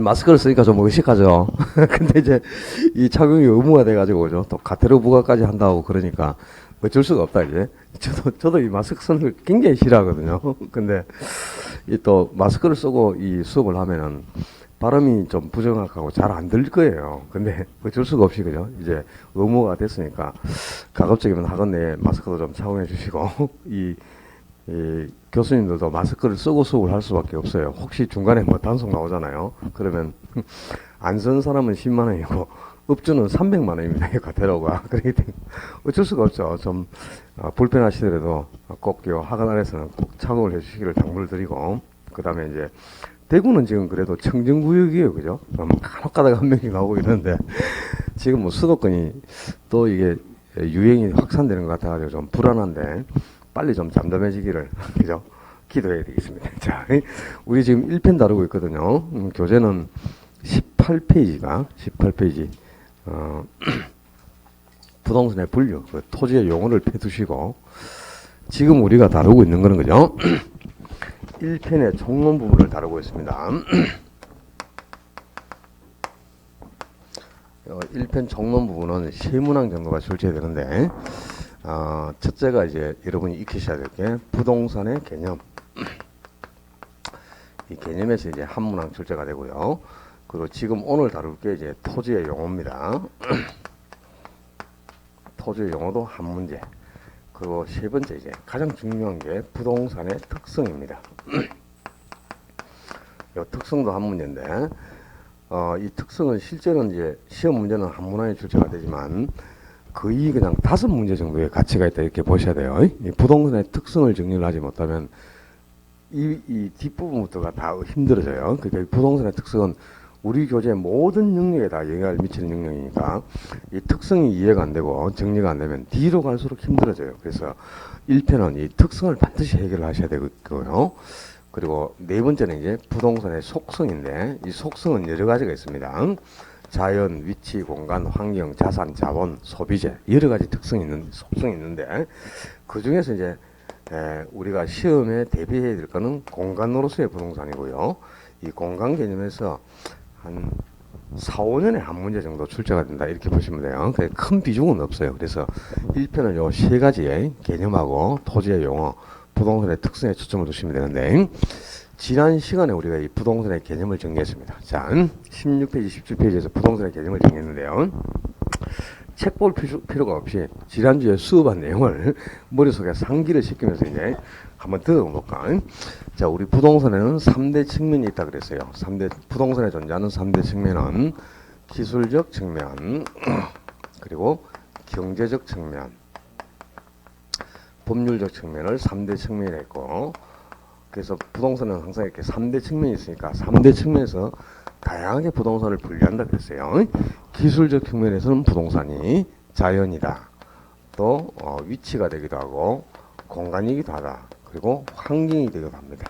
마스크를 쓰니까 좀 의식하죠. 근데 이제 이 착용이 의무가 돼가지고 그죠. 또 가태료 부과까지 한다고 그러니까 어쩔 수가 없다 이제. 저도 이 마스크 쓰는 걸 굉장히 싫어하거든요. 근데 이 또 마스크를 쓰고 이 수업을 하면은 발음이 좀 부정확하고 잘 안 들릴 거예요. 근데 어쩔 수가 없이 그죠. 이제 의무가 됐으니까 가급적이면 학원 내에 마스크도 좀 착용해 주시고 이 교수님들도 마스크를 쓰고 수업을 할 수밖에 없어요. 혹시 중간에 뭐 단속 나오잖아요. 그러면 안 쓴 사람은 10만 원이고 업주는 300만 원입니다. 이 과태료가. 그렇기 때문에 어쩔 수가 없죠. 좀 불편하시더라도 꼭 학원 안에서는 꼭 착용을 해주시기를 당부를 드리고, 그 다음에 이제 대구는 지금 그래도 청정구역이에요. 그죠? 간혹 가다가 한 명이 나오고 이러는데 지금 뭐 수도권이 또 이게 유행이 확산되는 것 같아가지고 좀 불안한데 빨리 좀 잠잠해지기를 그죠? 기도해야 되겠습니다. 자, 우리 지금 1편 다루고 있거든요. 교재는 18페이지 부동산의 분류, 그 토지의 용어를 펴두시고 지금 우리가 다루고 있는 거는 그죠? 1편의 총론 부분을 다루고 있습니다. 1편 총론 부분은 세문항 정도가 출제되는데 첫째가 이제 여러분이 익히셔야 될 게 부동산의 개념. 이 개념에서 이제 한 문항 출제가 되고요. 그리고 지금 오늘 다룰 게 이제 토지의 용어입니다. 토지의 용어도 한 문제. 그리고 세 번째 이제 가장 중요한 게 부동산의 특성입니다. 이 특성도 한 문제인데 이 특성은 실제는 이제 시험 문제는 한 문항에 출제가 되지만 거의 그냥 5문제 정도의 가치가 있다 이렇게 보셔야 돼요. 이 부동산의 특성을 정리를 하지 못하면 이 뒷부분부터가 다 힘들어져요. 그러니까 부동산의 특성은 우리 교재의 모든 영역에 다 영향을 미치는 영역이니까 이 특성이 이해가 안 되고 정리가 안 되면 뒤로 갈수록 힘들어져요. 그래서 1편은 이 특성을 반드시 해결을 하셔야 되고요. 그리고 네 번째는 이제 부동산의 속성인데 이 속성은 여러 가지가 있습니다. 자연, 위치, 공간, 환경, 자산, 자본, 소비재 여러 가지 속성이 있는데 그 중에서 이제 우리가 시험에 대비해야 될 거는 공간으로서의 부동산이고요. 이 공간 개념에서 한 4, 5년에 한 문제 정도 출제가 된다 이렇게 보시면 돼요. 큰 비중은 없어요. 그래서 1편은 요 세 가지의 개념하고 토지의 용어, 부동산의 특성에 초점을 두시면 되는데 지난 시간에 우리가 이 부동산의 개념을 정리했습니다. 자, 16페이지, 17페이지에서 부동산의 개념을 정리했는데요. 책 볼 필요가 없이 지난주에 수업한 내용을 머릿속에 상기를 시키면서 이제 한번 들어볼까. 자, 우리 부동산에는 3대 측면이 있다 그랬어요. 부동산에 존재하는 3대 측면은 기술적 측면, 그리고 경제적 측면, 법률적 측면을 3대 측면이라 했고, 그래서 부동산은 항상 이렇게 3대 측면이 있으니까 3대 측면에서 다양하게 부동산을 분류한다 그랬어요. 기술적 측면에서는 부동산이 자연이다. 또 위치가 되기도 하고 공간이기도 하다. 그리고 환경이 되기도 합니다.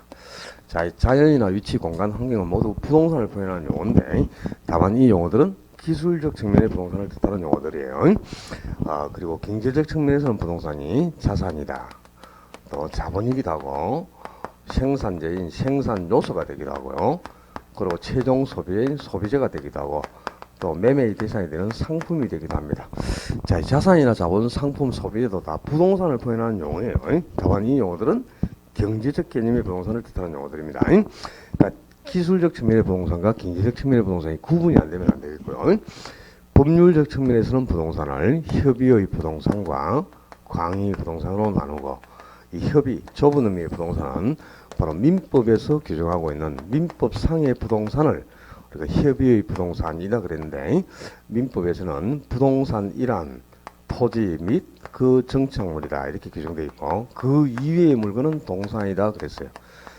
자, 자연이나 위치, 공간, 환경은 모두 부동산을 표현하는 용어인데 다만 이 용어들은 기술적 측면의 부동산을 뜻하는 용어들이에요. 그리고 경제적 측면에서는 부동산이 자산이다. 또 자본이기도 하고 생산재인 생산 요소가 되기도 하고요. 그리고 최종 소비인 소비재가 되기도 하고 또 매매의 대상이 되는 상품이 되기도 합니다. 자, 자산이나 자본, 상품, 소비재도 다 부동산을 표현하는 용어예요. 다만 이 용어들은 경제적 개념의 부동산을 뜻하는 용어들입니다. 그러니까 기술적 측면의 부동산과 경제적 측면의 부동산이 구분이 안 되면 안 되겠고요. 법률적 측면에서는 부동산을 협의의 부동산과 광의 부동산으로 나누고 이 협의, 좁은 의미의 부동산은 바로 민법에서 규정하고 있는 민법상의 부동산을 우리가 협의의 부동산이라 그랬는데 민법에서는 부동산이란 토지 및 그 정착물이다 이렇게 규정되어 있고 그 이외의 물건은 동산이다 그랬어요.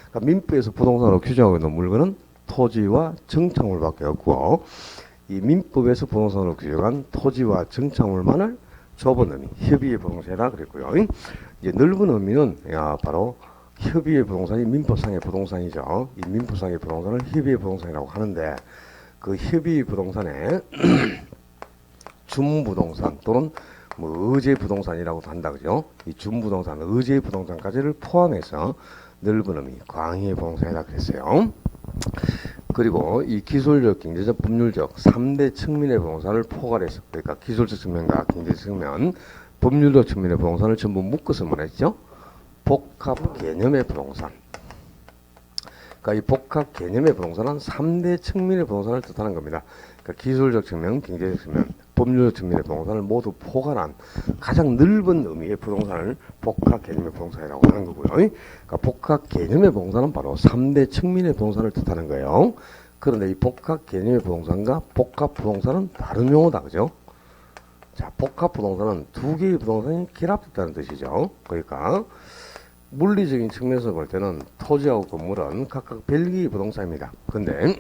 그러니까 민법에서 부동산으로 규정하고 있는 물건은 토지와 정착물밖에 없고 이 민법에서 부동산으로 규정한 토지와 정착물만을 좁은 의미, 협의의 부동산이다 그랬고요. 이제 넓은 의미는 바로 협의의 부동산이 민법상의 부동산이죠. 이 민법상의 부동산을 협의의 부동산이라고 하는데 그 협의의 부동산에 준부동산 또는 뭐 의제 부동산이라고도 한다 그죠. 이 준부동산, 의제 부동산까지를 포함해서 넓은 의미, 광의의 부동산이라 그랬어요. 그리고 이 기술적, 경제적, 법률적 3대 측면의 부동산을 포괄해서, 그러니까 기술적 측면과 경제적 측면, 법률적 측면의 부동산을 전부 묶어서 말했죠. 복합 개념의 부동산. 그러니까 이 복합 개념의 부동산은 3대 측면의 부동산을 뜻하는 겁니다. 그러니까 기술적 측면, 경제적 측면, 법률적 측면의 부동산을 모두 포괄한 가장 넓은 의미의 부동산을 복합 개념의 부동산이라고 하는 거고요. 그러니까 복합 개념의 부동산은 바로 3대 측면의 부동산을 뜻하는 거예요. 그런데 이 복합 개념의 부동산과 복합 부동산은 다른 용어다, 그죠? 자, 복합 부동산은 두 개의 부동산이 결합됐다는 뜻이죠. 그러니까 물리적인 측면에서 볼 때는 토지하고 건물은 각각 별개의 부동산입니다. 근데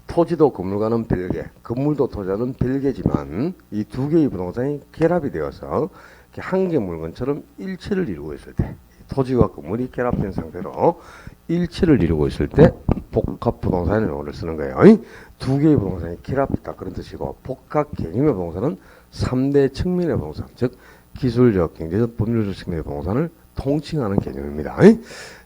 토지도 건물과는 별개, 건물도 토지와는 별개지만 이 두 개의 부동산이 결합이 되어서 한 개 물건처럼 일체를 이루고 있을 때, 토지와 건물이 결합된 상태로 일체를 이루고 있을 때 복합 부동산의 용어를 쓰는 거예요. 두 개의 부동산이 결합했다, 그런 뜻이고, 복합 개념의 부동산은 3대 측면의 부동산, 즉 기술적, 경제적, 법률적 측면의 부동산을 통칭하는 개념입니다.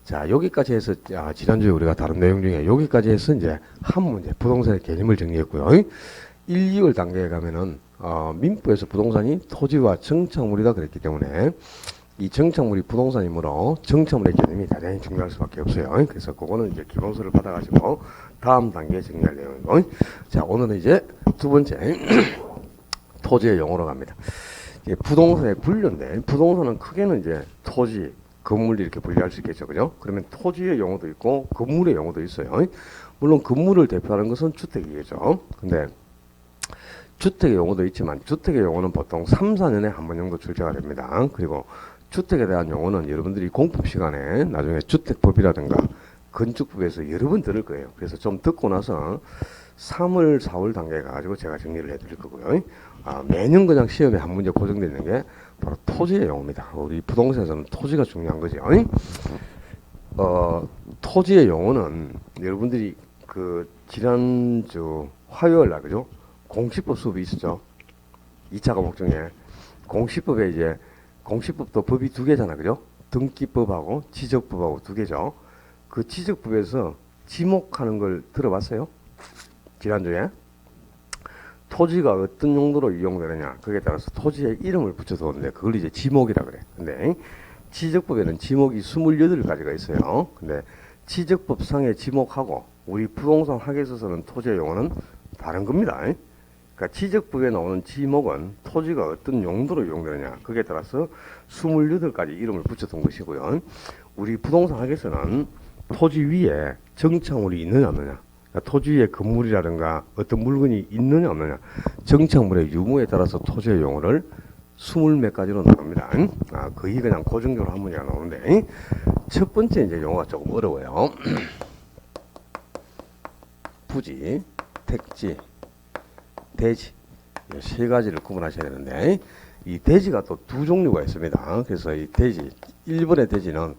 자, 여기까지 해서 지난주에 우리가 다룬 내용 중에 여기까지 해서 이제 한 문제, 부동산의 개념을 정리했고요. 1, 2월 단계에 가면은 민법에서 부동산이 토지와 정착물이다 그랬기 때문에 이 정착물이 부동산이므로 정착물의 개념이 대단히 중요할 수밖에 없어요. 그래서 그거는 이제 기본서를 받아가지고 다음 단계에 정리할 내용이고, 자, 오늘은 이제 두 번째 토지의 용어로 갑니다. 부동산의 분류인데, 부동산은 크게는 이제 토지, 건물 이렇게 분류할 수 있겠죠, 그죠? 그러면 토지의 용어도 있고 건물의 용어도 있어요. 물론 건물을 대표하는 것은 주택이겠죠. 근데 주택의 용어도 있지만 주택의 용어는 보통 3, 4년에 한 번 정도 출제가 됩니다. 그리고 주택에 대한 용어는 여러분들이 공법 시간에 나중에 주택법이라든가 건축법에서 여러 번 들을 거예요. 그래서 좀 듣고 나서 3월, 4월 단계에 가지고 제가 정리를 해드릴 거고요. 매년 그냥 시험에 한 문제 고정되어 있는 게 바로 토지의 용어입니다. 우리 부동산에서는 토지가 중요한 거죠. 토지의 용어는 여러분들이 그 지난주 화요일 날, 그죠? 공시법 수업이 있었죠. 2차 과목 중에 공시법에 이제 공시법도 법이 두 개잖아, 그죠? 등기법하고 지적법하고 두 개죠. 그 지적법에서 지목하는 걸 들어봤어요? 지난주에 토지가 어떤 용도로 이용되느냐, 거기에 따라서 토지에 이름을 붙여두었는데 그걸 이제 지목이라 그래. 근데 지적법에는 지목이 28가지가 있어요. 근데 지적법상의 지목하고 우리 부동산 학에 있어서는 토지의 용어는 다른 겁니다. 그러니까 지적법에 나오는 지목은 토지가 어떤 용도로 이용되느냐, 거기에 따라서 28가지 이름을 붙여둔 것이고요. 우리 부동산 학에서는 토지 위에 정착물이 있느냐 없느냐, 그러니까 토지 위에 건물이라든가 어떤 물건이 있느냐 없느냐, 정착물의 유무에 따라서 토지의 용어를 20몇 가지로 나눕니다. 거의 그냥 고정적으로 한 문제가 나오는데, 첫 번째 이제 용어가 조금 어려워요. 부지, 택지, 대지, 이 세 가지를 구분하셔야 되는데, 이 대지가 또 두 종류가 있습니다. 그래서 이 대지, 1번의 대지는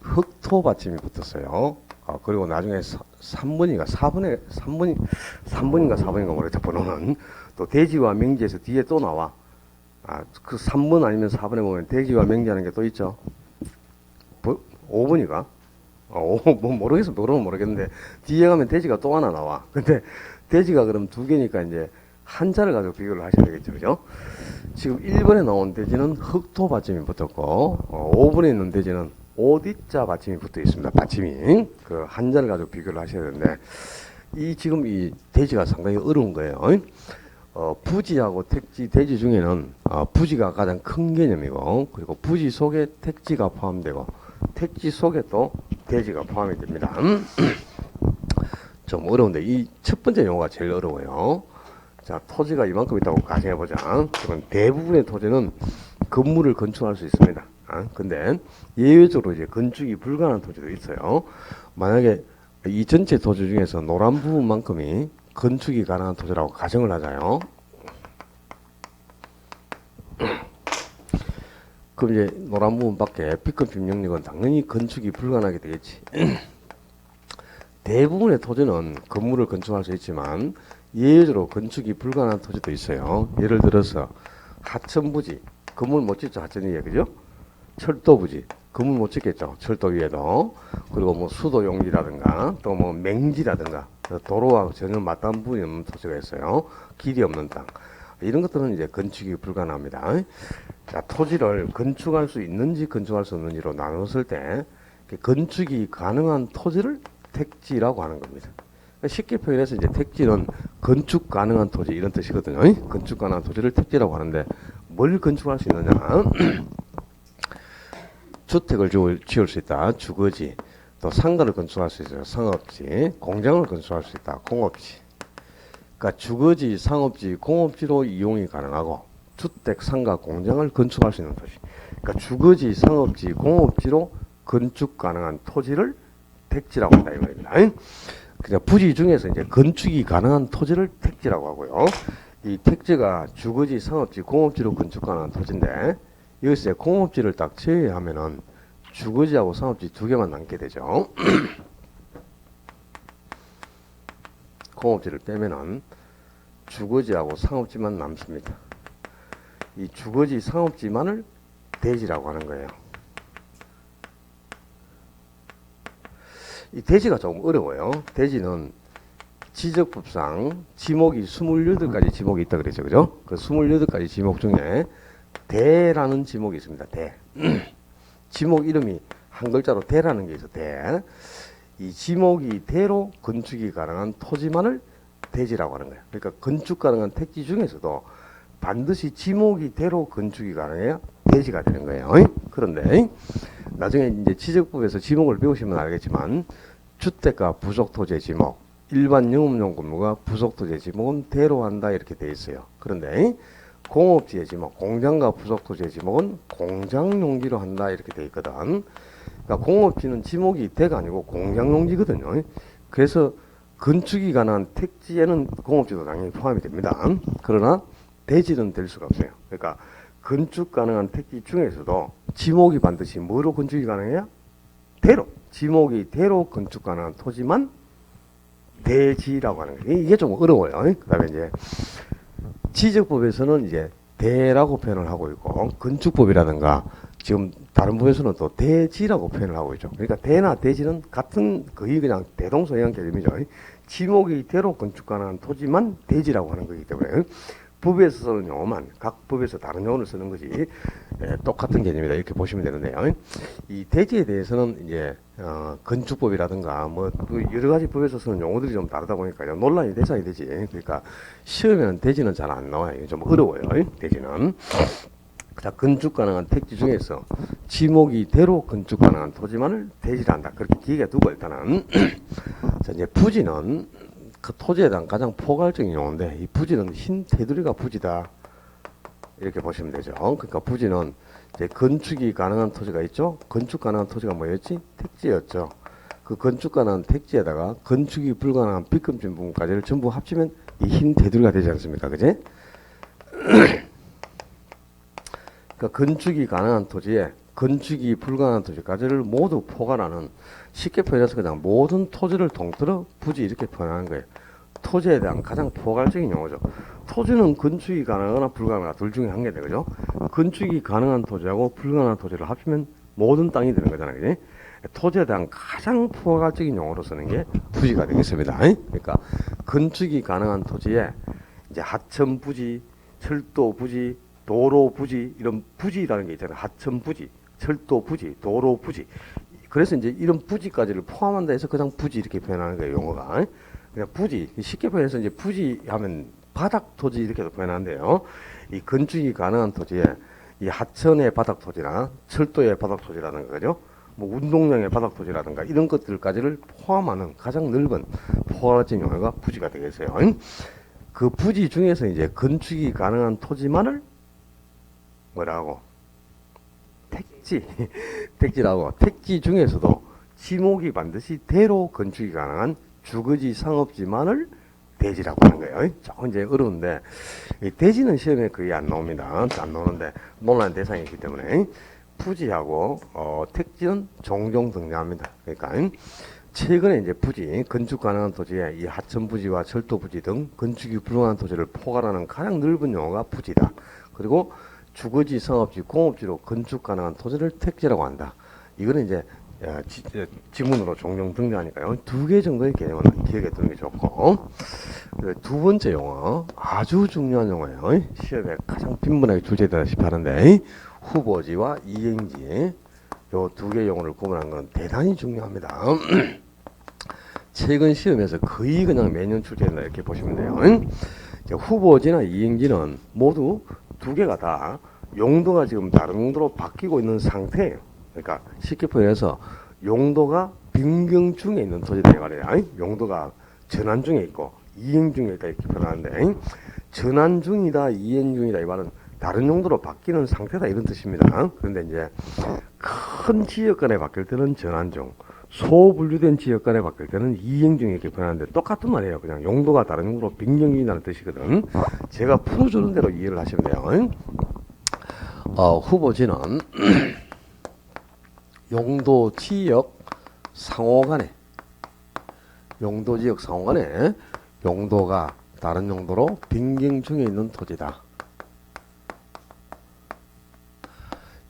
흙토 받침이 붙었어요. 그리고 나중에 3번인가 4번인가 모르겠다, 번호는. 또 대지와 명지에서 뒤에 또 나와. 그 3번 아니면 4번에 보면 대지와 명지하는 게 또 있죠. 5번이가? 뭐 모르겠어. 모르겠는데 뒤에 가면 대지가 또 하나 나와. 근데 대지가 그럼 두 개니까 이제 한자를 가지고 비교를 하셔야 되겠죠, 그죠? 지금 1번에 나온 대지는 흙토 받침이 붙었고, 5번에 있는 대지는 오디자 받침이 붙어 있습니다. 받침이. 그 한자를 가지고 비교를 하셔야 되는데, 지금 이 대지가 상당히 어려운 거예요. 부지하고 택지, 대지 중에는 부지가 가장 큰 개념이고, 그리고 부지 속에 택지가 포함되고, 택지 속에 또 대지가 포함이 됩니다. 좀 어려운데 이 첫 번째 용어가 제일 어려워요. 자, 토지가 이만큼 있다고 가정해보자. 그러면 대부분의 토지는 건물을 건축할 수 있습니다. 근데 예외적으로 이제 건축이 불가능한 토지도 있어요. 만약에 이 전체 토지 중에서 노란 부분만큼이 건축이 가능한 토지라고 가정을 하자요. 그럼 이제 노란 부분밖에 B급 영역은 당연히 건축이 불가능하게 되겠지. 대부분의 토지는 건물을 건축할 수 있지만 예외적으로 건축이 불가능한 토지도 있어요. 예를 들어서 하천부지, 건물 못 짓죠, 하천이에, 그죠? 철도부지, 건물 못 짓겠죠. 철도 위에도. 그리고 뭐 수도 용지라든가 또 뭐 맹지라든가 도로와 전혀 맞닿은 부분이 없는 토지가 있어요. 길이 없는 땅. 이런 것들은 이제 건축이 불가능합니다. 자, 토지를 건축할 수 있는지 건축할 수 없는지로 나눴을 때 건축이 가능한 토지를 택지라고 하는 겁니다. 쉽게 표현해서 이제 택지는 건축 가능한 토지 이런 뜻이거든요. 건축 가능한 토지를 택지라고 하는데 뭘 건축할 수 있느냐? 주택을 지을 수 있다. 주거지. 또 상가를 건축할 수 있어요. 상업지. 공장을 건축할 수 있다. 공업지. 그러니까 주거지, 상업지, 공업지로 이용이 가능하고 주택, 상가, 공장을 건축할 수 있는 토지. 그러니까 주거지, 상업지, 공업지로 건축 가능한 토지를 택지라고 한다 이 말입니다. 그냥 부지 중에서 이제 건축이 가능한 토지를 택지라고 하고요. 이 택지가 주거지, 상업지, 공업지로 건축 가능한 토지인데 여기서 공업지를 딱 제외하면은 주거지하고 상업지 두 개만 남게 되죠. 공업지를 빼면은 주거지하고 상업지만 남습니다. 이 주거지, 상업지만을 대지라고 하는 거예요. 이 대지가 조금 어려워요. 대지는 지적법상 지목이 28가지 지목이 있다 그랬죠. 그죠? 그 28가지 지목 중에 대라는 지목이 있습니다. 대. 지목 이름이 한 글자로 대라는 게 있어. 대. 이 지목이 대로 건축이 가능한 토지만을 대지라고 하는 거예요. 그러니까 건축 가능한 택지 중에서도 반드시 지목이 대로 건축이 가능해야 대지가 되는 거예요. 그런데 나중에 이제 지적법에서 지목을 배우시면 알겠지만 주택가 부속토지의 지목, 일반 영업용 건물과 부속토지의 지목은 대로 한다 이렇게 돼 있어요. 그런데 공업지의 지목, 공장과 부속토지의 지목은 공장용지로 한다 이렇게 돼 있거든. 그러니까 공업지는 지목이 대가 아니고 공장용지거든요. 그래서 건축이 가능한 택지에는 공업지도 당연히 포함이 됩니다. 그러나 대지는 될 수가 없어요. 그러니까 건축 가능한 택지 중에서도 지목이 반드시 뭐로 건축이 가능해야? 대로. 지목이 대로 건축 가능한 토지만 대지라고 하는 거예요. 이게 좀 어려워요. 그 다음에 이제 지적법에서는 이제 대라고 표현을 하고 있고 건축법이라든가 지금 다른 법에서는 또 대지라고 표현을 하고 있죠. 그러니까 대나 대지는 같은 거의 그냥 대동소이한 개념이죠. 지목이 대로 건축 가능한 토지만 대지라고 하는 거기 때문에 법에서 쓰는 용어만 각 법에서 다른 용어를 쓰는 거지 똑같은 개념이다 이렇게 보시면 되는데요. 이 대지에 대해서는 이제 건축법이라든가 뭐 여러 가지 법에서 쓰는 용어들이 좀 다르다 보니까 논란이 대상이 되지. 그러니까 시험에는 대지는 잘 안 나와요. 좀 어려워요. 대지는. 자, 건축 가능한 택지 중에서 지목이 대로 건축 가능한 토지만을 대지라 한다. 그렇게 기억해 두고 일단은 자, 이제 부지는 그 토지에 대한 가장 포괄적인 용어인데 이 부지는 흰 테두리가 부지다 이렇게 보시면 되죠. 그러니까 부지는 이제 건축이 가능한 토지가 있죠. 건축 가능한 토지가 뭐였지? 택지였죠. 그 건축 가능한 택지에다가 건축이 불가능한 빗금진 부분까지를 전부 합치면 이 흰 테두리가 되지 않습니까? 그지? 그러니까 건축이 가능한 토지에 건축이 불가능한 토지까지를 모두 포괄하는 쉽게 표현해서 그냥 모든 토지를 통틀어 부지 이렇게 표현하는 거예요. 토지에 대한 가장 포괄적인 용어죠. 토지는 건축이 가능하거나 불가능하거나 둘 중에 한 개 되죠. 건축이 가능한 토지하고 불가능한 토지를 합치면 모든 땅이 되는 거잖아요. 그치? 토지에 대한 가장 포괄적인 용어로 쓰는 게 부지가 되겠습니다. 그러니까 건축이 가능한 토지에 이제 하천 부지, 철도 부지, 도로 부지 이런 부지라는 게 있잖아요. 하천 부지, 철도 부지, 도로 부지. 그래서 이제 이런 부지까지를 포함한다 해서 그냥 부지 이렇게 표현하는 거예요. 용어가. 그냥 부지 쉽게 표현해서 이제 부지 하면 바닥 토지 이렇게도 표현하는데요. 이 건축이 가능한 토지에 이 하천의 바닥 토지나 철도의 바닥 토지라는 거죠. 뭐 운동장의 바닥 토지라든가 이런 것들까지를 포함하는 가장 넓은 포괄적인 용어가 부지가 되겠어요. 그 부지 중에서 이제 건축이 가능한 토지만을 뭐라고? 택지. 택지라고. 택지 중에서도 지목이 반드시 대로 건축이 가능한 주거지, 상업지만을 대지라고 하는 거예요. 조금 이제 어려운데, 이 대지는 시험에 거의 안 나옵니다. 안 나오는데, 논란 대상이기 때문에, 부지하고, 택지는 종종 등장합니다. 그러니까, 최근에 이제 부지, 건축 가능한 토지에 이 하천 부지와 철도 부지 등 건축이 불가능한 토지를 포괄하는 가장 넓은 용어가 부지다. 그리고 주거지, 상업지, 공업지로 건축 가능한 토지를 택지라고 한다. 이거는 이제 지문으로 종종 등장하니까요. 두 개 정도의 개념은 기억에 두는 게 좋고, 두 번째 용어, 아주 중요한 용어예요. 시험에 가장 빈번하게 출제되다시피 하는데, 후보지와 이행지, 요 두 개 용어를 구분하는 건 대단히 중요합니다. 최근 시험에서 거의 그냥 매년 출제된다 이렇게 보시면 돼요. 후보지나 이행지는 모두 두 개가 다 용도가 지금 다른 용도로 바뀌고 있는 상태예요. 그러니까 쉽게 표현해서 용도가 변경 중에 있는 토지다 이 말이에요. 용도가 전환 중에 있고 이행 중에 있다 이렇게 표현하는데, 전환 중이다 이행 중이다 이 말은 다른 용도로 바뀌는 상태다 이런 뜻입니다. 그런데 이제 큰 지역 간에 바뀔 때는 전환 중, 소분류된 지역 간에 바뀔 때는 이행 중 이렇게 표현하는데 똑같은 말이에요. 그냥 용도가 다른 용도로 변경 중이라는 뜻이거든. 제가 풀어주는 대로 이해를 하시면 돼요. 후보지는 용도 지역 상호 간에, 용도 지역 상호 간에 용도가 다른 용도로 변경 중에 있는 토지다.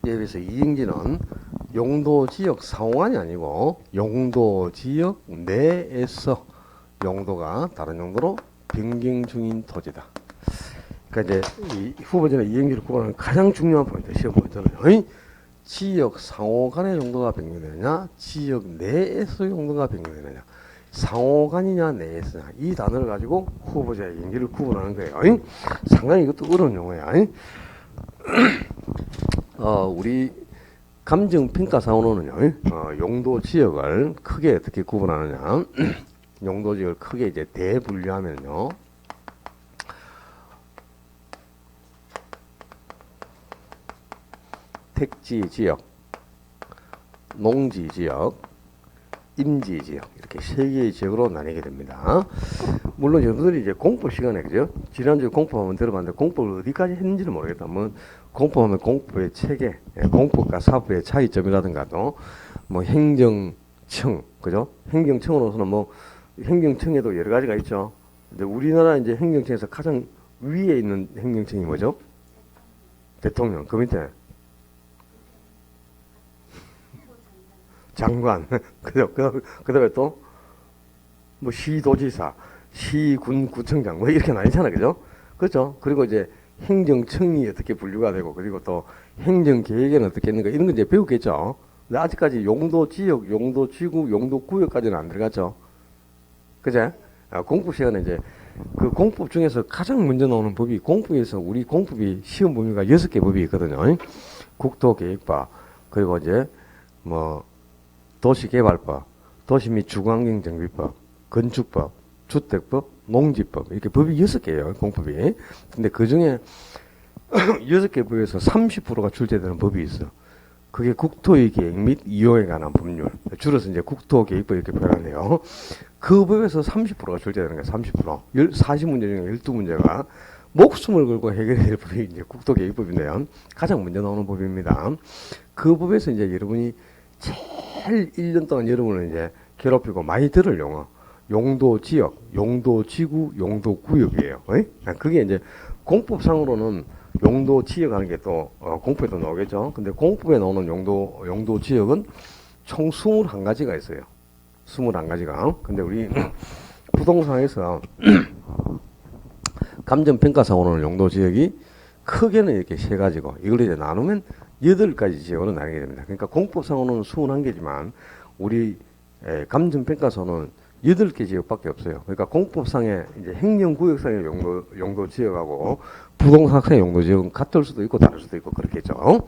이에 비해서 이행지는 용도 지역 상호간이 아니고 용도 지역 내에서 용도가 다른 용도로 변경 중인 토지다. 그러니까 이제 이 후보지나 이행지를 구분하는 가장 중요한 포인트, 시험 포인트는 지역 상호간의 용도가 변경되느냐, 지역 내에서 용도가 변경되느냐, 상호간이냐 내에서냐, 이 단어를 가지고 후보지와 이행지를 구분하는 거예요. 상당히 이것도 어려운 용어야. 우리 감정평가상으로는요, 용도 지역을 크게 어떻게 구분하느냐, 용도 지역을 크게 이제 대분류하면요, 택지 지역, 농지 지역, 임지 지역, 이렇게 세 개의 지역으로 나뉘게 됩니다. 물론 여러분들이 이제 공법 시간에, 그죠? 지난주에 공법 한번 들어봤는데 공법을 어디까지 했는지는 모르겠다. 뭐 공법하면 공법의 체계, 공법과 사법의 차이점이라든가 또 뭐 행정청, 그죠? 행정청으로서는 뭐 행정청에도 여러 가지가 있죠. 근데 우리나라 이제 행정청에서 가장 위에 있는 행정청이 뭐죠? 대통령. 그 밑에 장관. 그죠? 그 다음에 또 뭐 시도지사, 시군 구청장 뭐 이렇게 나뉘잖아, 그죠? 그렇죠? 그리고 이제 행정청이 어떻게 분류가 되고, 그리고 또 행정계획에는 어떻게 했는가 이런 거 이제 배우겠죠. 근데 아직까지 용도 지역, 용도 지구, 용도 구역까지는 안 들어갔죠. 그제? 공법 시간에 이제 그 공법 중에서 가장 먼저 나오는 법이, 공법에서 우리 공법이 시험 범위가 6개 법이 있거든요. 국토계획법, 그리고 이제 뭐 도시개발법, 도시 및 주거환경정비법, 건축법, 주택법, 농지법, 이렇게 법이 6개예요, 공법이. 근데 그 중에 6개 법에서 30%가 출제되는 법이 있어. 그게 국토의 계획 및 이용에 관한 법률. 줄여서 이제 국토계획법 이렇게 표현하는데요. 그 법에서 30%가 출제되는 거예요, 30%. 40문제 중에 12문제가 목숨을 걸고 해결해야 될 법이 이제 국토계획법인데요. 가장 먼저 나오는 법입니다. 그 법에서 이제 여러분이 제일 1년 동안 여러분을 이제 괴롭히고 많이 들을 용어, 용도 지역, 용도 지구, 용도 구역이에요. 그게 이제 공법상으로는 용도 지역 하는 게 또 공법에도 나오겠죠. 근데 공법에 나오는 용도 지역은 총 21가지가 있어요. 21가지가. 근데 우리 부동산에서 감정평가상으로는 용도 지역이 크게는 이렇게 3가지고, 이걸 이제 나누면 8가지 지역으로 나뉘게 됩니다. 그러니까 공법상으로는 21개지만 우리 감정평가서는 8개 지역밖에 없어요. 그러니까 공법상의 이제 행정구역상의 용도 지역하고 부동산상의 용도 지역은 같을 수도 있고 다를 수도 있고 그렇겠죠.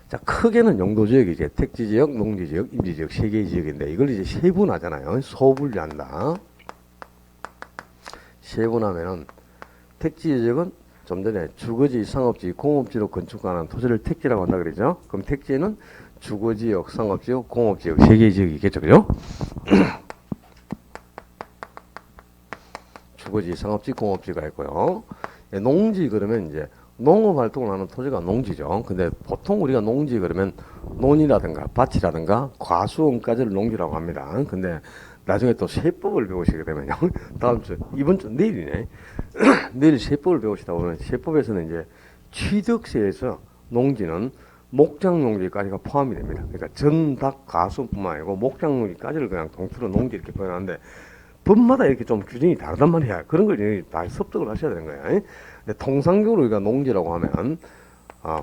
자, 크게는 용도 지역이 이제 택지 지역, 농지 지역, 임지 지역 3개의 지역인데, 이걸 이제 세분하잖아요. 소분류한다. 세분하면은 택지 지역은 좀 전에 주거지, 상업지, 공업지로 건축하는 토지를 택지라고 한다 그러죠. 그럼 택지는 주거지역, 상업지역, 공업지역 3개의 지역이 있겠죠, 그죠? 주거지, 상업지, 공업지가 있고요. 농지 그러면 이제 농업 활동을 하는 토지가 농지죠. 근데 보통 우리가 농지 그러면 논이라든가 밭이라든가 과수원까지를 농지라고 합니다. 근데 나중에 또 세법을 배우시게 되면요. 다음 주, 이번 주, 내일이네. 내일 세법을 배우시다 보면 세법에서는 이제 취득세에서 농지는 목장용지까지가 포함이 됩니다. 그러니까 전닭 가수뿐만 아니고 목장용지까지를 그냥 통틀어 농지 이렇게 표현하는데 법마다 이렇게 좀 규정이 다르단 말이야. 그런 걸 다 습득을 하셔야 되는 거야. 근데 통상적으로 우리가 농지라고 하면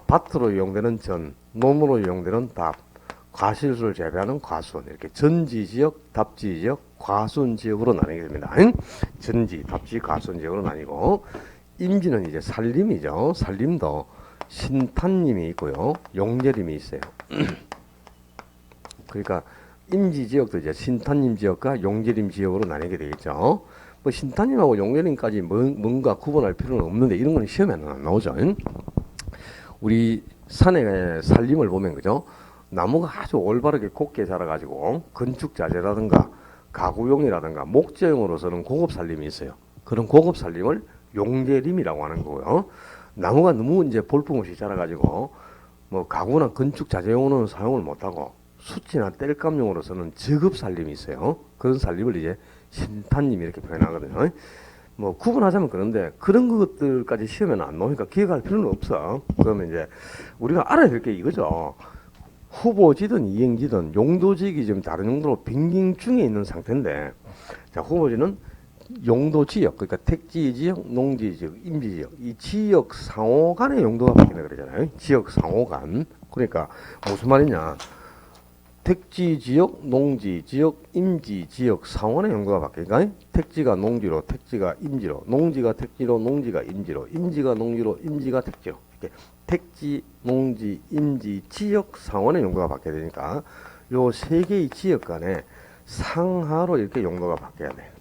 밭으로 이용되는 전, 논으로 이용되는 답, 과실수를 재배하는 과수원, 이렇게 전지지역, 답지지역, 과수원지역으로 나뉘게 됩니다. 전지, 답지, 과수원지역으로 나뉘고, 임지는 이제 산림이죠. 산림도 신탄림이 있고요, 용제림이 있어요. 그러니까 임지 지역도 이제 신탄림 지역과 용제림 지역으로 나뉘게 되겠죠. 뭐 신탄림하고 용제림까지 뭔가 구분할 필요는 없는데 이런 건 시험에는 안 나오죠. 우리 산의 산림을 보면 그죠? 나무가 아주 올바르게 곱게 자라가지고 건축 자재라든가 가구용이라든가 목재용으로서는 고급 산림이 있어요. 그런 고급 산림을 용제림이라고 하는 거고요. 나무가 너무 이제 볼품없이 자라가지고 뭐 가구나 건축 자재용으로는 사용을 못하고 숯이나 땔감용으로서는 저급 산림이 있어요. 그런 산림을 이제 신탄림 이렇게 표현하거든요. 뭐 구분하자면 그런데 그런 것들까지 시험에는 안 나오니까 기억할 필요는 없어. 그러면 이제 우리가 알아야 될 게 이거죠. 후보지든 이행지든 용도지역이 지금 다른 용도로 빙빙 중에 있는 상태인데, 자, 후보지는 용도지역, 그러니까 택지지역, 농지지역, 임지지역, 이 지역 상호 간의 용도가 바뀐다 그러잖아요. 지역 상호 간. 그러니까 무슨 말이냐. 택지지역, 농지지역, 임지지역 상호간의 용도가 바뀌니까 택지가 농지로, 택지가 임지로, 농지가 택지로, 농지가 임지로, 임지가 농지로, 임지가 택지로. 이렇게 택지, 농지, 임지, 지역 상호간의 용도가 바뀌어야 되니까 요 세 개의 지역 간에 상하로 이렇게 용도가 바뀌어야 돼.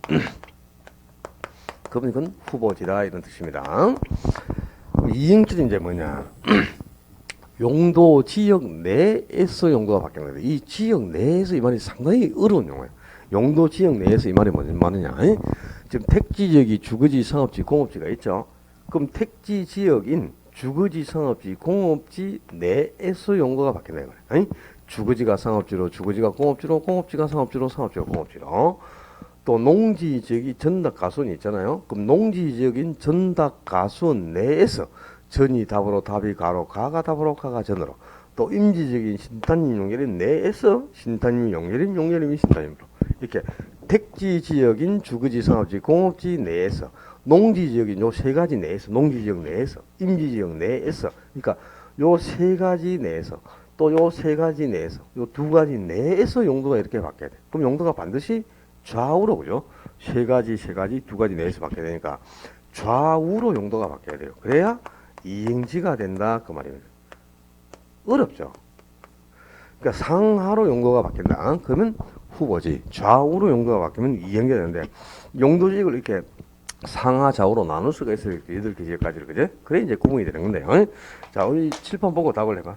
그러면 이건 후보지다 이런 뜻입니다. 이행지는 이제 뭐냐. 용도 지역 내에서 용도가 바뀌는 거예요. 이 지역 내에서 이 말이 상당히 어려운 용어예요. 용도 지역 내에서 이 말이 무슨 말이냐. 지금 택지 지역이 주거지, 상업지, 공업지가 있죠. 그럼 택지 지역인 주거지, 상업지, 공업지 내에서 용도가 바뀐다 이거예요. 주거지가 상업지로, 주거지가 공업지로, 공업지가 상업지로, 상업지가 공업지로. 또 농지 지역이 전닭 가수원이 있잖아요. 그럼 농지 지역인 전닭 가수원 내에서 전이 답으로, 답이 가로, 가가 답으로, 가가 전으로. 또 임지적인 신탄림 용예림 내에서 신탄림 용예림, 용예림이 신탄림으로. 이렇게 택지 지역인 주거지, 상업지, 공업지 내에서, 농지 지역인 요 세 가지 내에서, 농지 지역 내에서, 임지 지역 내에서. 그러니까 요 세 가지 내에서, 또 요 세 가지 내에서, 요 두 가지 내에서 용도가 이렇게 바뀌어야 돼. 그럼 용도가 반드시 좌우로, 그죠? 세 가지, 두 가지 내에서 바뀌어야 되니까 좌우로 용도가 바뀌어야 돼요. 그래야 이행지가 된다 그 말입니다. 어렵죠. 그러니까 상하로 용도가 바뀐다. 그러면 후보지. 좌우로 용도가 바뀌면 이행지가 되는데 용도지역을 이렇게 상하 좌우로 나눌 수가 있어요. 8개 지역까지를 그죠? 그래 이제 구분이 되는 건데요. 자, 우리 칠판 보고 답을 해봐.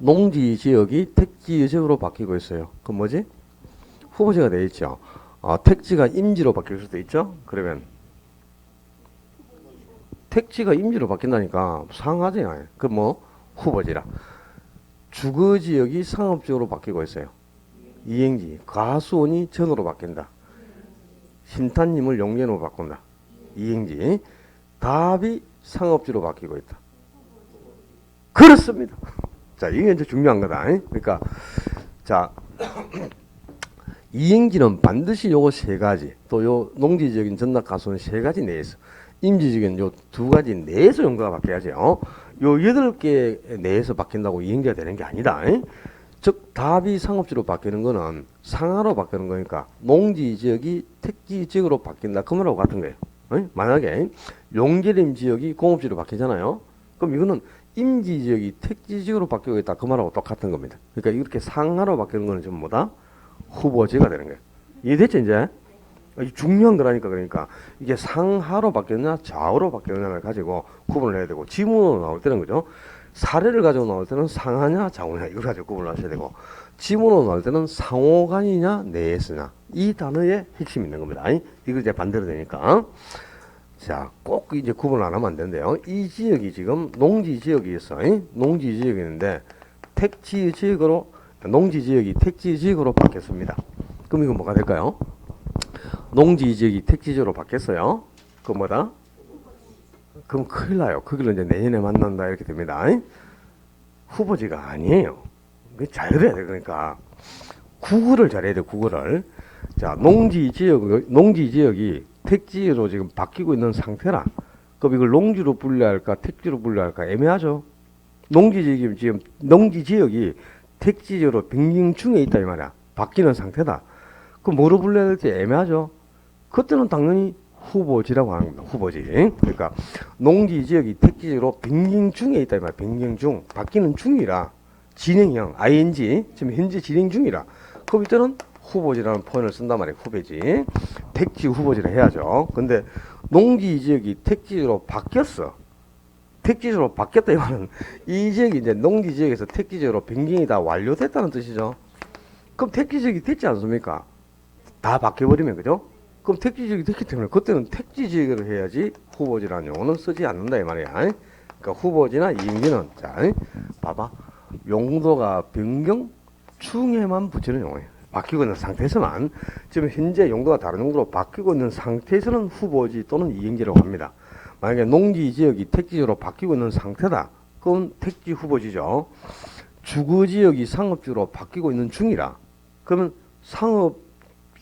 농지 지역이 택지 지역으로 바뀌고 있어요. 그럼 뭐지? 후보지가 되어 있죠. 택지가 임지로 바뀔 수도 있죠. 그러면 택지가 임지로 바뀐다니까 상하지. 그 뭐 후보지라. 주거지역이 상업지역으로 바뀌고 있어요. 이행지. 가수원이 전으로 바뀐다. 신탄님을 용례로 바꾼다. 이행지. 답이 상업지로 바뀌고 있다. 그렇습니다. 자, 이게 이제 중요한 거다. 그러니까 자 이행지는 반드시 요거 세 가지, 또 요 농지적인 전납 가수는 세 가지 내에서, 임지적인 요 두 가지 내에서 용도가 바뀌어야지. 요 8개 내에서 바뀐다고 이행지가 되는 게 아니다. 즉 답이 상업지로 바뀌는 거는 상하로 바뀌는 거니까 농지 지역이 택지 지역으로 바뀐다 그 말하고 같은 거예요. 만약에 용제림 지역이 공업지로 바뀌잖아요. 그럼 이거는 임지 지역이 택지 지역으로 바뀌고 있다 그 말하고 똑같은 겁니다. 그러니까 이렇게 상하로 바뀌는 거는 전부 다 후보지가 되는 거예요. 이해됐죠 이제? 중요한 거라니까. 그러니까 이게 상하로 바뀌었냐 좌우로 바뀌었냐를 가지고 구분을 해야 되고, 지문으로 나올 때는 그죠? 사례를 가지고 나올 때는 상하냐 좌우냐 이걸 가지고 구분을 하셔야 되고, 지문으로 나올 때는 상호간이냐 내에서냐 이 단어의 핵심이 있는 겁니다. 이걸 이제 반대로 되니까. 자, 꼭 이제 구분을 안 하면 안 되는데요. 이 지역이 지금 농지 지역이 있어요. 농지 지역이 있는데 택지 지역으로, 농지 지역이 택지 지역으로 바뀌었습니다. 그럼 이건 뭐가 될까요? 농지 지역이 택지 지역으로 바뀌었어요. 그럼 뭐다? 그럼 큰일 나요. 거기를 이제 내년에 만난다 이렇게 됩니다. 후보지가 아니에요. 잘 들어야 돼. 그러니까 구글을 잘해야 돼. 구글을. 자, 농지 지역이 택지로 지금 바뀌고 있는 상태라. 그럼 이걸 농지로 분류해야 할까, 택지로 분류해야 할까 애매하죠. 농지 지역이 택지지로 변경 중에 있다 이 말이야. 바뀌는 상태다. 그럼 뭐로 분류해야 될지 애매하죠. 그때는 당연히 후보지라고 하는 겁니다. 후보지. 그러니까 농지 지역이 택지지로 변경 중에 있다 이 말이야. 변경 중, 바뀌는 중이라. 진행형, ing, 지금 현재 진행 중이라. 그럼 이때는 후보지라는 표현을 쓴단 말이에요. 후보지. 택지 후보지를 해야죠. 근데 농지 지역이 택지지로 바뀌었어. 택지지로 바뀌었다 이 말은 이 지역이 이제 농지 지역에서 택지지역으로 변경이 다 완료됐다는 뜻이죠. 그럼 택지지역이 됐지 않습니까? 다 바뀌어버리면 그죠? 그럼 택지지역이 됐기 때문에 그때는 택지지역을 해야지 후보지라는 용어는 쓰지 않는다 이 말이야. 그러니까 후보지나 이행지는 자 봐봐 용도가 변경 중에만 붙이는 용어예요. 바뀌고 있는 상태에서만 지금 현재 용도가 다른 용도로 바뀌고 있는 상태에서는 후보지 또는 이행지라고 합니다. 만약에 농지 지역이 택지지로 바뀌고 있는 상태다. 그건 택지 후보지죠. 주거 지역이 상업지로 바뀌고 있는 중이라. 그러면 상업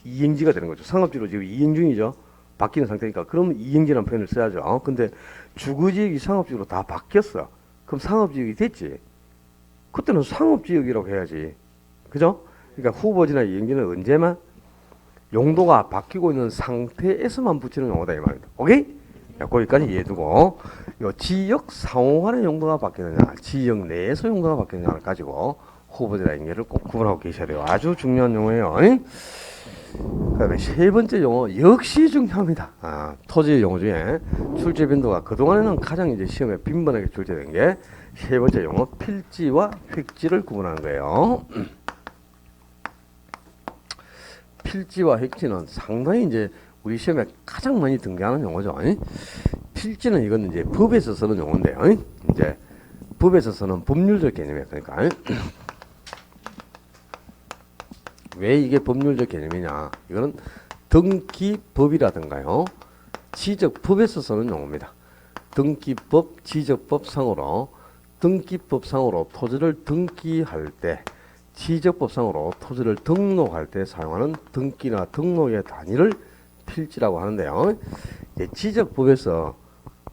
이행지가 되는 거죠. 상업지로 지금 이행 중이죠. 바뀌는 상태니까. 그러면 이행지라는 표현을 써야죠. 근데 주거 지역이 상업지로 다 바뀌었어. 그럼 상업지역이 됐지. 그때는 상업지역이라고 해야지. 그죠? 그러니까 후보지나 이행지는 언제만 용도가 바뀌고 있는 상태에서만 붙이는 용어다 이 말입니다. 오케이? 자, 거기까지 이해해두고 요 지역 상호간의 용도가 바뀌느냐 지역 내에서 용도가 바뀌느냐를 가지고 후보지나 이행지를 꼭 구분하고 계셔야 돼요. 아주 중요한 용어예요. 그 다음에 세 번째 용어 역시 중요합니다. 토지 용어 중에 출제 빈도가 그동안에는 가장 이제 시험에 빈번하게 출제된 게 세 번째 용어 필지와 획지를 구분하는 거예요. 필지와 획지는 상당히 이제 우리 시험에 가장 많이 등장하는 용어죠. 필지는 이건 이제 법에서 쓰는 용어인데요. 이제 법에서 쓰는 법률적 개념이에요. 그러니까 왜 이게 법률적 개념이냐? 이거는 등기법이라든가요, 지적법에서 쓰는 용어입니다. 등기법, 지적법상으로 등기법상으로 토지를 등기할 때, 지적법상으로 토지를 등록할 때 사용하는 등기나 등록의 단위를 필지라고 하는데요. 지적법에서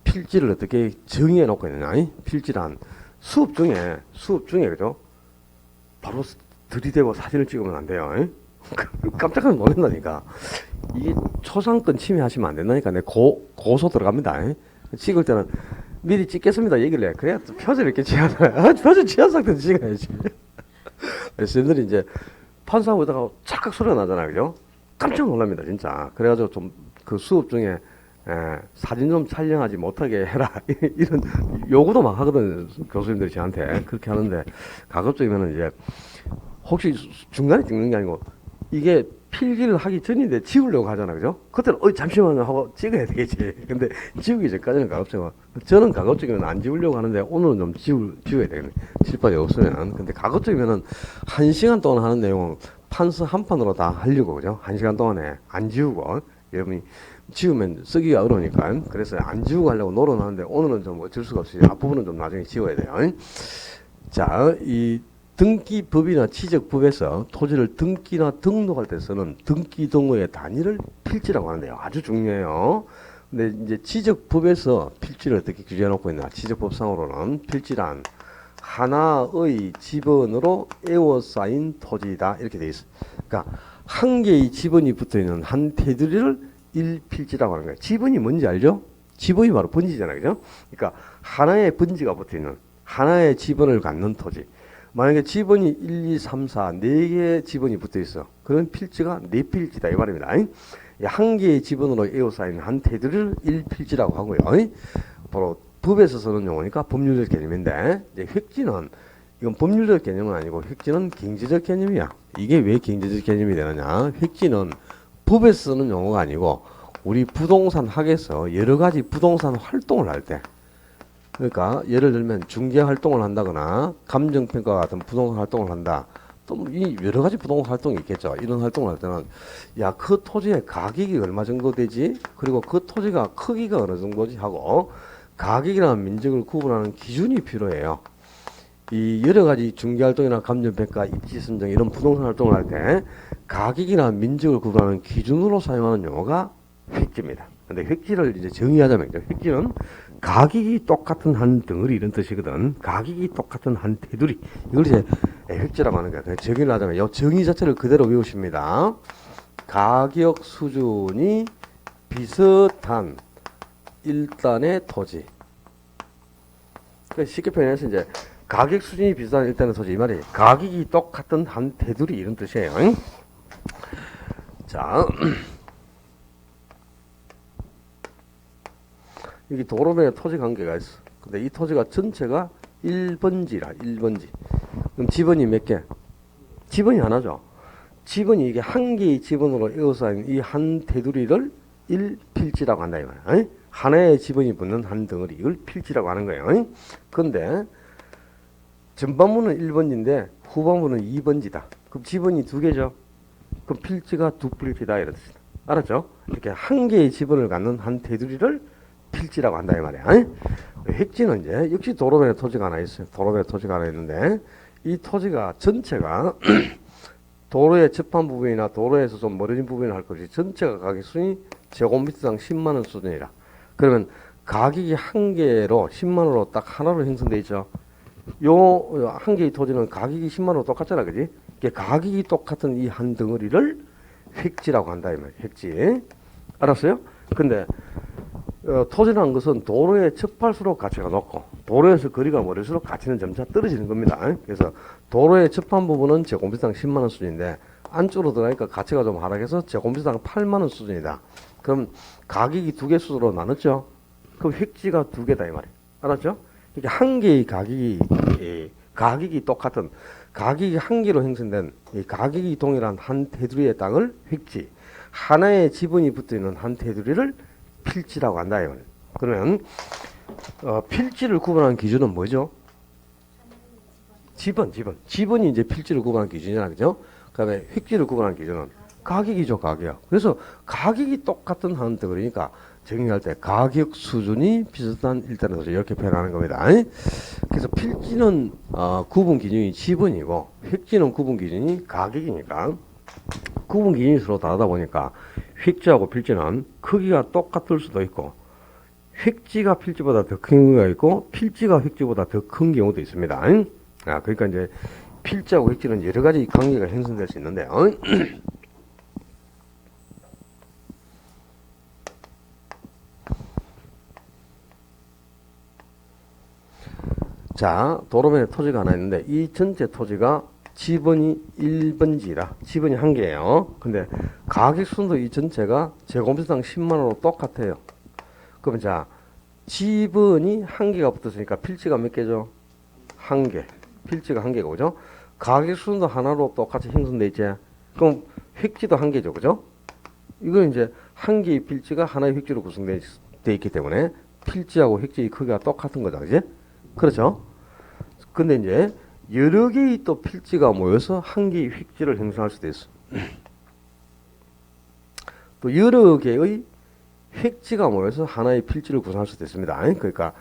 필지를 어떻게 정의해 놓고 있느냐? 필지란 수업 중에 그죠? 바로 들이대고 사진을 찍으면 안 돼요. 깜짝 놀란다니까. 이게 초상권 침해하시면 안 된다니까. 내 고소 들어갑니다. 찍을 때는 미리 찍겠습니다 얘기를 해. 그래야 또 표절 이렇게 취하잖아요. 표절 취한 상태에서 찍어야지. 선생님들이 이제 판사하고 있다가 찰칵 소리가 나잖아요. 그죠? 깜짝 놀랍니다 진짜. 그래가지고 좀 그 수업 중에 사진 좀 촬영하지 못하게 해라 이런 요구도 막 하거든 교수님들이 저한테. 그렇게 하는데 가급적이면은 이제 혹시 중간에 찍는 게 아니고 이게 필기를 하기 전인데 지우려고 하잖아. 그죠? 그때는 잠시만요 하고 찍어야 되겠지. 근데 지우기 전까지는 가급적이면 저는 가급적이면 안 지우려고 하는데 오늘은 좀 지워야 되겠네. 칠판이 없으면. 근데 가급적이면은 1시간 동안 하는 내용은 판서 한 판으로 다 하려고. 그죠? 1시간 동안에 안 지우고 여러분이 지우면 쓰기가 어려우니까 그래서 안 지우고 하려고 노력하는데 오늘은 좀 어쩔 수가 없이 앞부분은 좀 나중에 지워야 돼요. 자, 이 등기법이나 지적법에서 토지를 등기나 등록할 때 쓰는 등기 등록의 단위를 필지라고 하는데요. 아주 중요해요. 근데 이제 지적법에서 필지를 어떻게 규정해 놓고 있나? 지적법상으로는 필지란 하나의 지번으로 에워싸인 토지다 이렇게 돼 있어. 그러니까 한 개의 지번이 붙어 있는 한 테두리를 일필지라고 하는 거예요. 지번이 뭔지 알죠? 지번이 바로 번지잖아요. 그죠? 그러니까 하나의 번지가 붙어 있는 하나의 지번을 갖는 토지. 만약에 지번이 1, 2, 3, 4, 4개의 지번이 붙어 있어. 그런 필지가 4필지다 이 말입니다. 한 개의 지번으로 에워싸인 한 테두리를 1필지라고 하고요. 바로 법에서 쓰는 용어니까 법률적 개념인데, 이제 획지는 이건 법률적 개념은 아니고 획지는 경제적 개념이야. 이게 왜 경제적 개념이 되느냐? 획지는 법에서 쓰는 용어가 아니고 우리 부동산 학에서 여러 가지 부동산 활동을 할 때, 그러니까 예를 들면 중개 활동을 한다거나 감정평가 같은 부동산 활동을 한다. 또 이 여러 가지 부동산 활동이 있겠죠. 이런 활동을 할 때는 야, 그 토지의 가격이 얼마 정도 되지? 그리고 그 토지가 크기가 어느 정도지 하고 가격이라는 민적을 구분하는 기준이 필요해요. 이 여러 가지 중개활동이나 감정평가, 입지선정 이런 부동산 활동을 할 때 가격이나 민족을 구분하는 기준으로 사용하는 용어가 획지입니다. 근데 획지를 이제 정의하자면 획지는 가격이 똑같은 한 덩어리 이런 뜻이거든. 가격이 똑같은 한 테두리. 이걸 이제 획지라고 하는 거야. 정의를 하자면 이 정의 자체를 그대로 외우십니다. 가격 수준이 비슷한 일단의 토지. 쉽게 표현해서 이제 가격 수준이 비슷한 일단의 토지 이 말이 가격이 똑같은 한 테두리 이런 뜻이에요. 자, 여기 도로변에 토지 관계가 있어. 근데 이 토지가 전체가 1번지라 1번지. 그럼 지번이 몇 개? 지번이 하나죠. 지번이 이게 한 개의 지번으로 에워싸인 이 한 테두리를 1필지라고 한다 이 말이야. 하나의 지번이 붙는 한 덩어리 이걸 필지라고 하는 거예요. 그런데 전반부는 1번지인데 후반부는 2번지다. 그럼 지번이 두 개죠. 그럼 필지가 두 필지다 이런 뜻이다. 알았죠? 이렇게 한 개의 지번을 갖는 한 테두리를 필지라고 한다 이 말이야. 획지는 이제 역시 도로변에 토지가 하나 있어요. 도로변에 토지가 하나 있는데 이 토지가 전체가 도로의 접한 부분이나 도로에서 좀 멀어진 부분을 할 것이 전체가 가격 수준이 제곱미터당 10만 원 수준이라. 그러면 가격이 한 개로 10만 원으로 딱 하나로 형성돼 있죠. 요 한 개의 토지는 가격이 10만 원으로 똑같잖아, 그지? 이게 가격이 똑같은 이 한 덩어리를 획지라고 한다 이 말이야. 획지. 알았어요? 근데 토지라는 것은 도로에 접할수록 가치가 높고 도로에서 거리가 멀을수록 가치는 점차 떨어지는 겁니다. 그래서 도로에 접한 부분은 제곱미터당 10만 원 수준인데 안쪽으로 들어가니까 가치가 좀 하락해서 제곱미터당 8만 원 수준이다. 그럼 가격이 두 개 수로 나눴죠. 그럼 획지가 두 개다 이 말이에요. 알았죠? 이게 한 개의 가격이 똑같은 가격이 한 개로 형성된 이 가격이 동일한 한 테두리의 땅을 획지, 하나의 지번이 붙어 있는 한 테두리를 필지라고 한다. 그러면 필지를 구분하는 기준은 뭐죠? 지번이 이제 필지를 구분하는 기준이라 그죠? 그다음에 획지를 구분하는 기준은 가격이죠, 가격. 그래서 가격이 똑같은 한 덩어리니까 정의할 때 가격 수준이 비슷한 일단의 토지 이렇게 표현하는 겁니다. 그래서 필지는 구분 기준이 지번이고 획지는 구분 기준이 가격이니까 구분 기준이 서로 다르다 보니까 획지하고 필지는 크기가 똑같을 수도 있고 획지가 필지보다 더 큰 경우가 있고 필지가 획지보다 더 큰 경우도 있습니다. 그러니까 이제 필지하고 획지는 여러 가지 관계가 형성될 수 있는데요. 자, 도로변에 토지가 하나 있는데 이 전체 토지가 지번이 1번지라 지번이 한 개예요. 근데 가격 순도 이 전체가 제곱미터당 10만 원으로 똑같아요. 그러면 자, 지번이 한 개가 붙었으니까 필지가 몇 개죠? 한 개. 필지가 한 개고, 그죠? 가격 순도 하나로 똑같이 형성돼 있지. 그럼 획지도 한 개죠, 그죠? 이건 이제 한 개의 필지가 하나의 획지로 구성되어 있기 때문에 필지하고 획지의 크기가 똑같은 거죠, 그지? 그렇죠? 근데 이제 여러 개의 또 필지가 모여서 한 개의 획지를 형성할 수도 있어. 또 여러 개의 획지가 모여서 하나의 필지를 구성할 수도 있습니다. 그러니까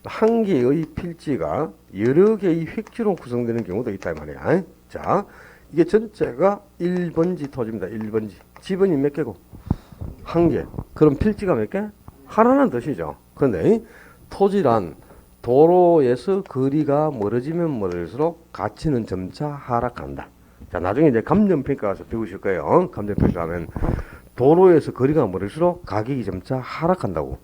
한 개의 필지가 여러 개의 획지로 구성되는 경우도 있다 이 말이야. 자, 이게 전체가 1번지 토지입니다. 1번지. 지번이 몇 개고? 한 개. 그럼 필지가 몇 개? 하나는 뜻이죠. 그런데 토지란 도로에서 거리가 멀어지면 멀어질수록 가치는 점차 하락한다. 자, 나중에 이제 감정평가 가서 배우실 거예요. 감정평가 하면 도로에서 거리가 멀을수록 가격이 점차 하락한다고.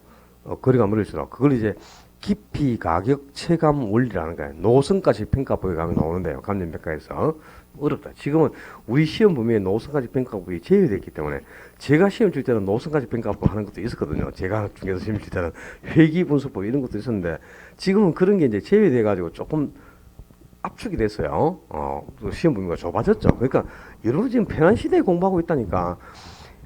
거리가 멀을수록. 그걸 이제 깊이 가격 체감 원리라는 거예요. 노선까지 평가법에 가면 나오는데요. 감정평가에서. 어렵다. 지금은 우리 시험 범위에 노선까지 평가법이 제외됐기 때문에 제가 시험 칠 때는 노선까지 평가법 하는 것도 있었거든요. 제가 중에서 시험 칠 때는 회기분석법 이런 것도 있었는데 지금은 그런 게 이제 제외돼 가지고 조금 압축이 됐어요. 시험 범위가 좁아졌죠. 그러니까 여러분 지금 편한 시대에 공부하고 있다니까.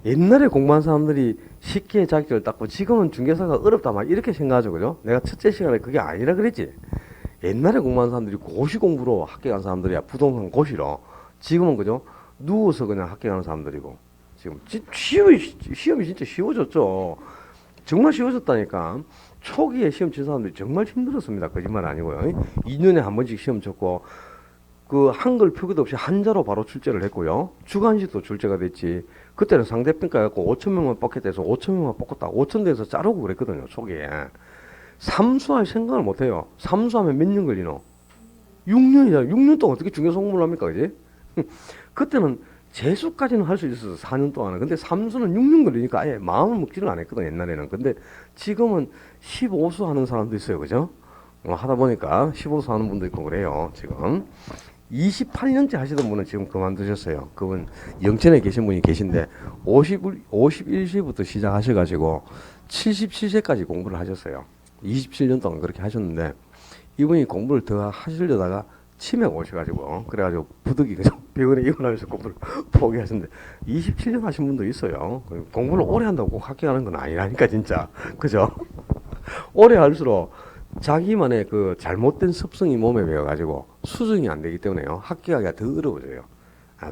옛날에 공부한 사람들이 쉽게 자격을 땄고 지금은 중개사가 어렵다 막 이렇게 생각하죠. 그죠? 내가 첫째 시간에 그게 아니라 그랬지. 옛날에 공부한 사람들이 고시 공부로 합격한 사람들이야. 부동산 고시로. 지금은 그죠? 누워서 그냥 합격하는 사람들이고. 지금 시험이 진짜 쉬워졌죠. 정말 쉬워졌다니까. 초기에 시험 친 사람들이 정말 힘들었습니다. 거짓말 아니고요. 2년에 한 번씩 시험 쳤고 그 한글 표기도 없이 한자로 바로 출제를 했고요. 주관식도 출제가 됐지. 그때는 상대평가였고 5천 명만 뽑겠다 해서 5천 명만 뽑았다. 5천 대에서 자르고 그랬거든요. 초기에. 삼수할 생각을 못해요. 삼수하면 몇 년 걸리노? 6년이잖아. 6년 동안 어떻게 중요성 공부를 합니까? 그지? 그때는 재수까지는 할 수 있었어. 4년 동안은. 근데 삼수는 6년 걸리니까 아예 마음을 먹지를 않았거든. 옛날에는. 근데 지금은 15수 하는 사람도 있어요. 그죠? 하다 보니까 15수 하는 분도 있고 그래요. 지금. 28년째 하시던 분은 지금 그만두셨어요. 그분 영천에 계신 분이 계신데 51세부터 시작하셔가지고 77세까지 공부를 하셨어요. 27년 동안 그렇게 하셨는데 이분이 공부를 더 하시려다가 치매가 오셔가지고 그래가지고 부득이 그죠? 병원에 입원하면서 공부를 포기하셨는데 27년 하신 분도 있어요. 공부를 오래 한다고 꼭 합격하는 건 아니라니까 진짜. 그죠? 오래 할수록 자기만의 그 잘못된 습성이 몸에 배어가지고 수정이 안 되기 때문에요. 합격하기가 더 어려워져요.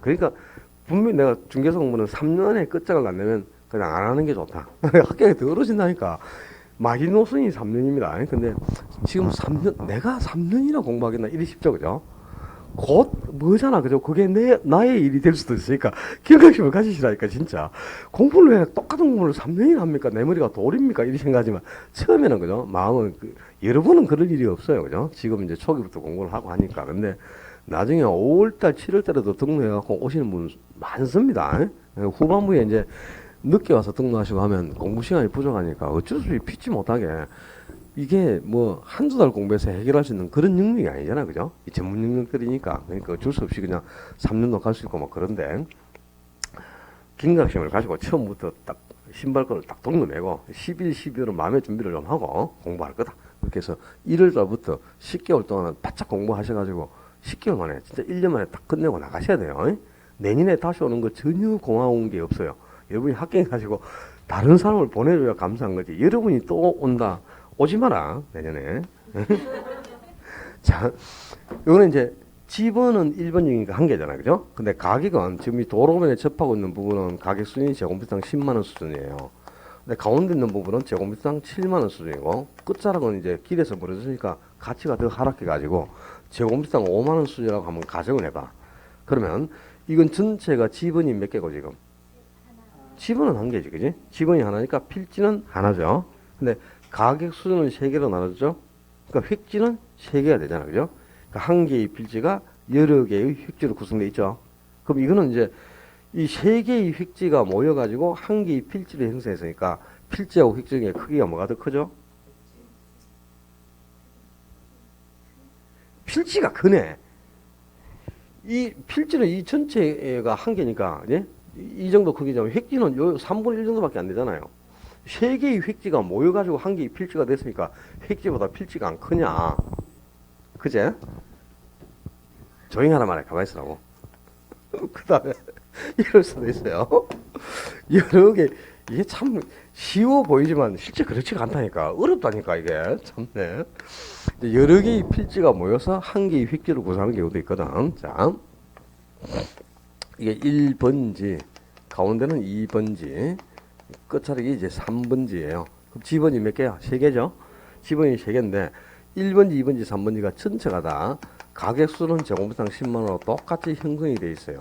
그러니까 분명히 내가 중개사 공부는 3년 안에 끝장을 안 내면 그냥 안 하는 게 좋다. 합격이 더 어려워진다니까. 마지노선이 3년입니다. 근데 지금 3년, 내가 3년이나 공부하겠나 이리 싶죠. 그죠? 곧 뭐잖아. 그죠? 그게 나의 일이 될 수도 있으니까 경각심을 가지시라니까 진짜. 공부를 왜 똑같은 공부를 3년이나 합니까? 내 머리가 돌입니까? 이렇게 생각하지만 처음에는 그죠? 마음은 여러분은 그럴 일이 없어요. 그죠? 지금 이제 초기부터 공부를 하고 하니까. 근데 나중에 5월달, 7월달에도 등록해갖고 오시는 분 많습니다. 후반부에 이제 늦게 와서 등록하시고 하면 공부 시간이 부족하니까 어쩔 수 없이 피치 못하게 이게 뭐 한두 달 공부해서 해결할 수 있는 그런 능력이 아니잖아. 그죠? 이 전문 능력들이니까. 그러니까 어쩔 수 없이 그냥 3년도 갈 수 있고 뭐 그런데 경각심을 가지고 처음부터 딱 신발끈을 딱 동로매고 11, 12월은 마음의 준비를 좀 하고 공부할 거다. 그렇게 해서 1월 달부터 10개월 동안 바짝 공부하셔가지고 10개월 만에 진짜 1년 만에 딱 끝내고 나가셔야 돼요. 내년에 다시 오는 거 전혀 고마운 게 없어요. 여러분이 합격해가지고 다른 사람을 보내줘야 감사한 거지. 여러분이 또 온다. 오지 마라. 내년에. 자, 이거는 이제 집원은 1번이니까 한 개잖아요. 그죠? 근데 가격은 지금 이 도로변에 접하고 있는 부분은 가격 수준이 제곱미터당 10만원 수준이에요. 근데 가운데 있는 부분은 제곱미터당 7만원 수준이고 끝자락은 이제 길에서 벌어졌으니까 가치가 더 하락해가지고 제곱미터당 5만원 수준이라고 한번 가정을 해봐. 그러면 이건 전체가 집원이 몇 개고 지금? 집원은 한 개지, 그지? 집원이 하나니까 필지는 하나죠. 근데 가격 수준은 세 개로 나눠졌죠. 그러니까 획지는 세 개가 되잖아, 그죠? 그러니까 한 개의 필지가 여러 개의 획지로 구성되어 있죠. 그럼 이거는 이제 이 세 개의 획지가 모여가지고 한 개의 필지를 형성했으니까 필지하고 획지 중에 크기가 뭐가 더 크죠? 필지가 크네. 이 필지는 이 전체가 한 개니까, 예? 이 정도 크기잖아요. 획지는 요 3분의 1 정도밖에 안 되잖아요. 세 개의 획지가 모여가지고 한 개의 필지가 됐으니까 획지보다 필지가 안 크냐. 그제? 조용히 하라 말해. 가만히 있으라고. 그 다음에 이럴 수도 있어요. 여러 개, 이게 참 쉬워 보이지만 실제 그렇지가 않다니까. 어렵다니까 이게. 참네. 여러 개의 필지가 모여서 한 개의 획지를 구성하는 경우도 있거든. 자, 이게 1번지, 가운데는 2번지, 끝자락이 이제 3번지예요. 그럼 지번이 몇 개야? 3개죠? 지번이 3개인데 1번지, 2번지, 3번지가 전체가 다 가격수는 제곱미터당 10만원으로 똑같이 형성이 되어 있어요.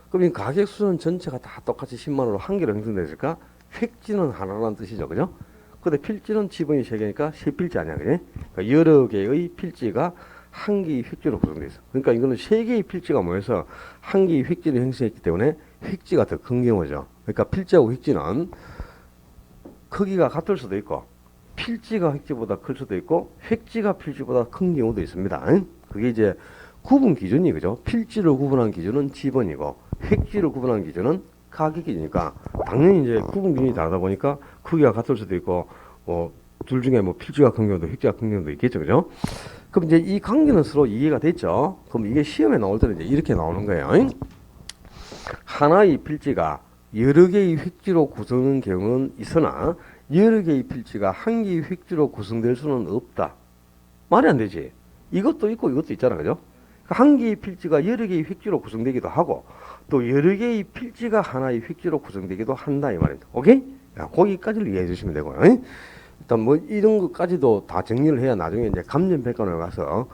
그럼 이 가격수는 전체가 다 똑같이 10만원으로 한 개로 형성되어 있을까? 획지는 하나라는 뜻이죠. 그죠? 근데 필지는 지번이 3개니까 세 필지 아니야. 그지? 그러니까 여러 개의 필지가 한 개의 획지로 구성되어 있어. 그러니까 이거는 3개의 필지가 모여서 한 개의 획지를 형성했기 때문에 획지가 더 큰 경우죠. 그러니까 필지하고 획지는 크기가 같을 수도 있고 필지가 획지보다 클 수도 있고 획지가 필지보다 큰 경우도 있습니다. 그게 이제 구분 기준이 그죠? 필지를 구분하는 기준은 지번이고 획지를 구분하는 기준은 가격이니까 당연히 이제 구분 기준이 다르다 보니까 크기가 같을 수도 있고 뭐 둘 중에 뭐 필지가 큰 경우도 획지가 큰 경우도 있겠죠. 그죠? 그럼 이제 이 관계는 서로 이해가 됐죠? 그럼 이게 시험에 나올 때는 이제 이렇게 나오는 거예요. 하나의 필지가 여러 개의 획지로 구성된 경우는 있으나 여러 개의 필지가 한 개의 획지로 구성될 수는 없다. 말이 안 되지. 이것도 있고 이것도 있잖아. 그죠? 한 개의 필지가 여러 개의 획지로 구성되기도 하고 또 여러 개의 필지가 하나의 획지로 구성되기도 한다 이 말입니다. 오케이? 야, 거기까지를 이해해 주시면 되고요. 일단 뭐 이런 것까지도 다 정리를 해야 나중에 이제 감정평가로 가서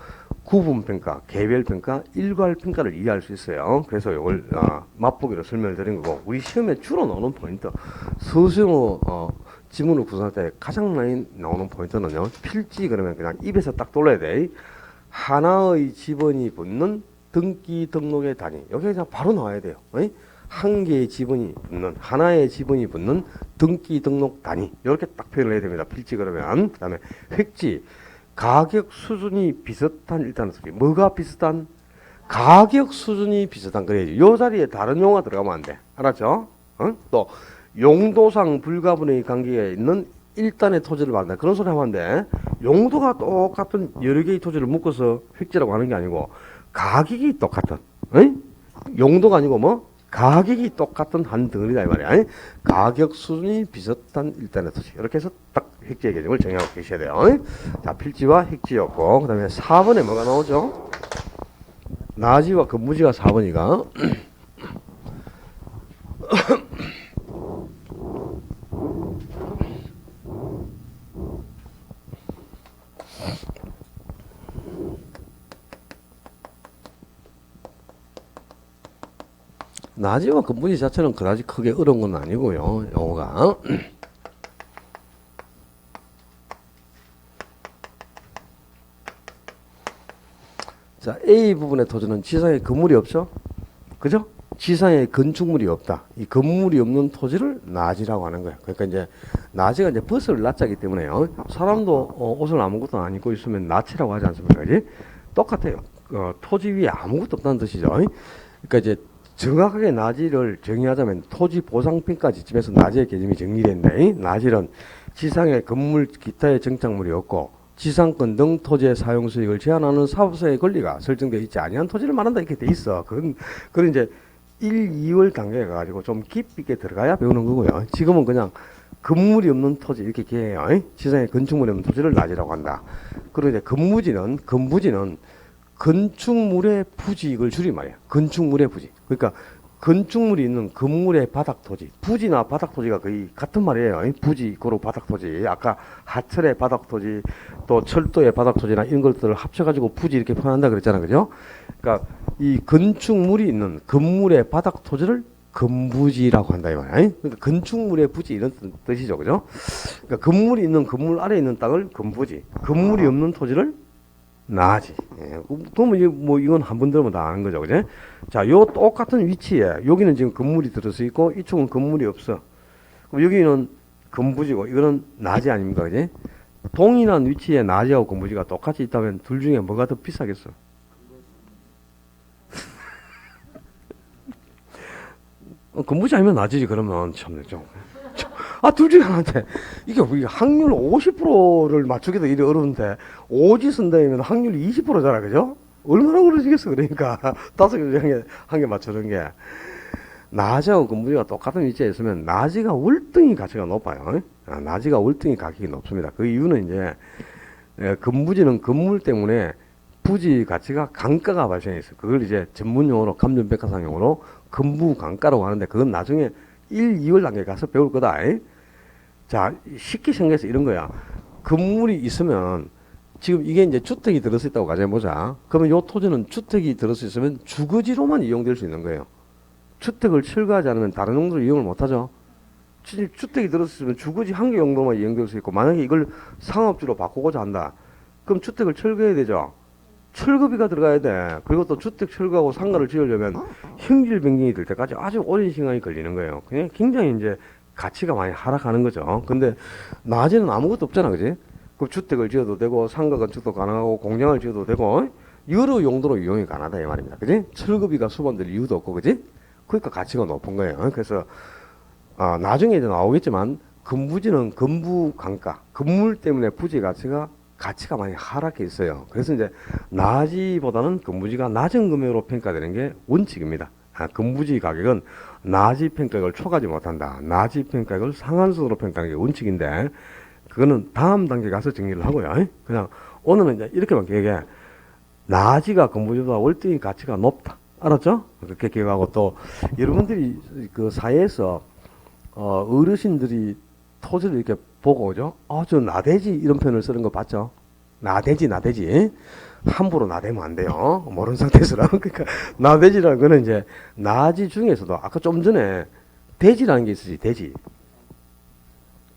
구분평가, 개별평가, 일괄평가를 이해할 수 있어요. 그래서 이걸 맛보기로 설명을 드린 거고, 우리 시험에 주로 나오는 포인트, 서술형 지문을 구성할 때 가장 많이 나오는 포인트는요, 필지 그러면 그냥 입에서 딱 돌려야 돼. 하나의 지번이 붙는 등기 등록의 단위, 여기 그냥 바로 나와야 돼요. 한 개의 지번이 붙는, 하나의 지번이 붙는 등기 등록 단위, 이렇게 딱 표현을 해야 됩니다. 필지 그러면. 그 다음에 획지, 가격 수준이 비슷한, 일단은 뭐가 비슷한? 가격 수준이 비슷한, 그래야지. 요 자리에 다른 용어가 들어가면 안 돼. 알았죠? 또 용도상 불가분의 관계에 있는 일단의 토지를 말한다. 그런 소리 하면 안 돼. 용도가 똑같은 여러 개의 토지를 묶어서 획지라고 하는 게 아니고, 가격이 똑같은, 용도가 아니고 뭐? 가격이 똑같은 한 덩어리다 이 말이야. 가격 수준이 비슷한 일단의 토지. 이렇게 해서 딱 획지의 개념을 정의하고 계셔야 돼요. 자, 필지와 획지였고, 그 다음에 4번에 뭐가 나오죠? 나지와 근무지가 4번이가 나지와 근무지 자체는 그다지 크게 어려운 건 아니고요. 요거가 자, A 부분의 토지는 지상에 건물이 없죠? 그죠? 지상에 건축물이 없다. 이 건물이 없는 토지를 나지라고 하는 거야. 그러니까 이제 나지가 이제 버스를 낮자기 때문에요. 사람도 옷을 아무것도 안 입고 있으면 나치라고 하지 않습니까? 그지? 똑같아요. 토지 위에 아무것도 없다는 뜻이죠. 그러니까 이제 정확하게 나지를 정의하자면 토지 보상평가 지침에서 나지의 개념이 정리된다. 나지는 지상에 건물 기타의 정착물이 없고 지상권 등 토지의 사용 수익을 제한하는 사업소의 권리가 설정되어 있지 아니한 토지를 말한다 이렇게 돼 있어. 그건 이제 1, 2월 단계에 가지고 좀 깊이 있게 들어가야 배우는 거고요. 지금은 그냥 건물이 없는 토지 이렇게 기해요. 지상에 건축물이 없는 토지를 나지라고 한다. 그리고 이제 건부지는 건축물의 부지익을 줄이 말이야. 건축물의 부지. 그러니까 건축물이 있는 건물의 바닥 토지, 부지나 바닥 토지가 거의 같은 말이에요. 부지 고로 바닥 토지. 아까 하철의 바닥 토지, 또 철도의 바닥 토지나 이런 것들을 합쳐가지고 부지 이렇게 표현한다 그랬잖아, 그죠? 그러니까 이 건축물이 있는 건물의 바닥 토지를 건부지라고 한다 이 말이야. 그러니까 건축물의 부지 이런 뜻이죠, 그죠? 그러니까 건물이 있는 건물 아래에 있는 땅을 건부지, 건물이 없는 토지를 나지. 예. 그러면 뭐 이건 한 번 들으면 다 아는 거죠, 그죠? 자, 요 똑같은 위치에 여기는 지금 건물이 들어서 있고 이쪽은 건물이 없어. 그럼 여기는 건부지고 이거는 나지 아닙니까, 그지? 동일한 위치에 나지하고 건부지가 똑같이 있다면 둘 중에 뭐가 더 비싸겠어? 건부지 아니면 나지지 그러면 참 좀. 둘 중에 하나인데, 이게 확률 50%를 맞추기도 이리 어려운데, 오지 쓴다면 확률이 20%잖아, 그죠? 얼마나 어려지겠어, 그러니까. 5개 중에 한 개 맞추는 게. 나지하고 건부지가 똑같은 위치에 있으면, 나지가 월등히 가치가 높아요. 나지가 월등히 가격이 높습니다. 그 이유는 이제, 건부지는 건물 때문에 부지 가치가 강가가 발생했어요. 그걸 이제 전문용어로, 감정백과상용어로 건부강가라고 하는데, 그건 나중에 1, 2월 단계에 가서 배울 거다. 자, 쉽게 생각해서 이런 거야. 건물이 있으면, 지금 이게 이제 주택이 들어서 있다고 가정해보자. 그러면 요 토지는 주택이 들어서 있으면 주거지로만 이용될 수 있는 거예요. 주택을 철거하지 않으면 다른 용도로 이용을 못 하죠. 주택이 들어서 있으면 주거지 한 개 용도만 이용될 수 있고, 만약에 이걸 상업지로 바꾸고자 한다. 그럼 주택을 철거해야 되죠. 철거비가 들어가야 돼. 그리고 또 주택 철거하고 상가를 지으려면 형질 변경이 될 때까지 아주 오랜 시간이 걸리는 거예요. 그냥 굉장히 이제 가치가 많이 하락하는 거죠. 근데 낮에는 아무것도 없잖아, 그지? 그 주택을 지어도 되고 상가 건축도 가능하고 공장을 지어도 되고 여러 용도로 이용이 가능하다 이 말입니다. 그지? 철거비가 수반될 이유도 없고, 그지? 그러니까 가치가 높은 거예요. 그래서 나중에 이제 나오겠지만 건부지는 건부 강가, 건물 때문에 부지 가치가 많이 하락해 있어요. 그래서 이제 나지보다는 건부지가 낮은 금액으로 평가되는 게 원칙입니다. 건부지 가격은 나지 평가액을 초과하지 못한다. 나지 평가액을 상한선으로 평가하는 게 원칙인데, 그거는 다음 단계 가서 정리를 하고요. 그냥 오늘은 이제 이렇게만 얘기해. 나지가 건부지보다 월등히 가치가 높다. 알았죠? 그렇게 기억하고, 또 여러분들이 그 사회에서 어르신들이 토지를 이렇게 보고, 그죠? 저 나대지 이런 표현을 쓰는 거 봤죠? 나대지. 함부로 나대면 안 돼요. 모르는 상태에서는. 그러니까 나대지라는 거는 이제 나지 중에서도 아까 좀 전에 대지라는 게 있으지, 대지.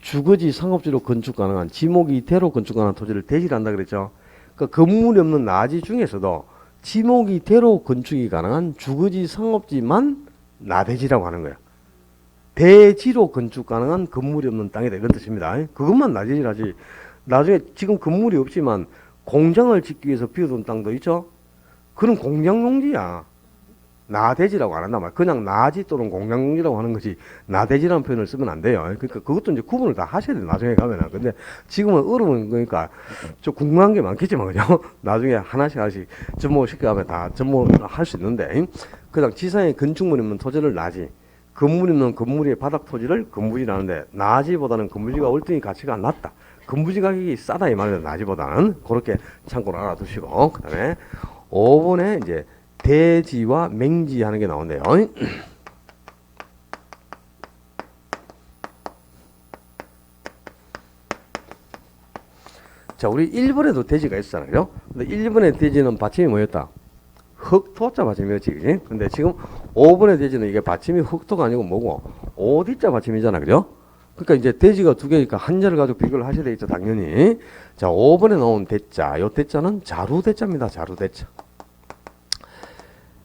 주거지 상업지로 건축 가능한 지목이대로 건축 가능한 토지를 대지란다 그랬죠. 그러니까 건물이 없는 나지 중에서도 지목이대로 건축이 가능한 주거지 상업지만 나대지라고 하는 거예요. 대지로 건축 가능한 건물이 없는 땅이다 이런 뜻입니다. 그것만 나대지라지. 나중에 지금 건물이 없지만 공장을 짓기 위해서 비워둔 땅도 있죠. 그런 공장용지야. 나대지라고 안 한단 말이야. 그냥 나지 또는 공장용지라고 하는 거지 나대지라는 표현을 쓰면 안 돼요. 그러니까 그것도 이제 구분을 다 하셔야 돼요. 나중에 가면은. 근데 지금은 어려운 거니까 좀 궁금한 게 많겠지만 그죠? 나중에 하나씩 접목을 시켜가면 다 접목을 할 수 있는데 그냥 지상에 건축물이 있는 토지를 나지, 건물이 있는 건물의 바닥 토지를 건물이라는데 나지보다는 건물지가 월등히 가치가 낮다. 건물지 가격이 싸다 이 말이에요. 나지보다는. 그렇게 참고로 알아두시고 그 다음에 5번에 이제 대지와 맹지 하는 게 나온대요. 자, 우리 1번에도 대지가 있었잖아요. 근데 1번의 대지는 받침이 뭐였다? 흑토자 받침이었지, 그지? 근데 지금 5번의 대지는 이게 받침이 흑토가 아니고 뭐고? 오디자 받침이잖아, 그죠? 그러니까 이제 대지가 두 개니까 한자를 가지고 비교를 하셔야 되겠죠, 당연히. 자, 5번에 나온 대자. 요 대자는 자루대자입니다, 자루대자.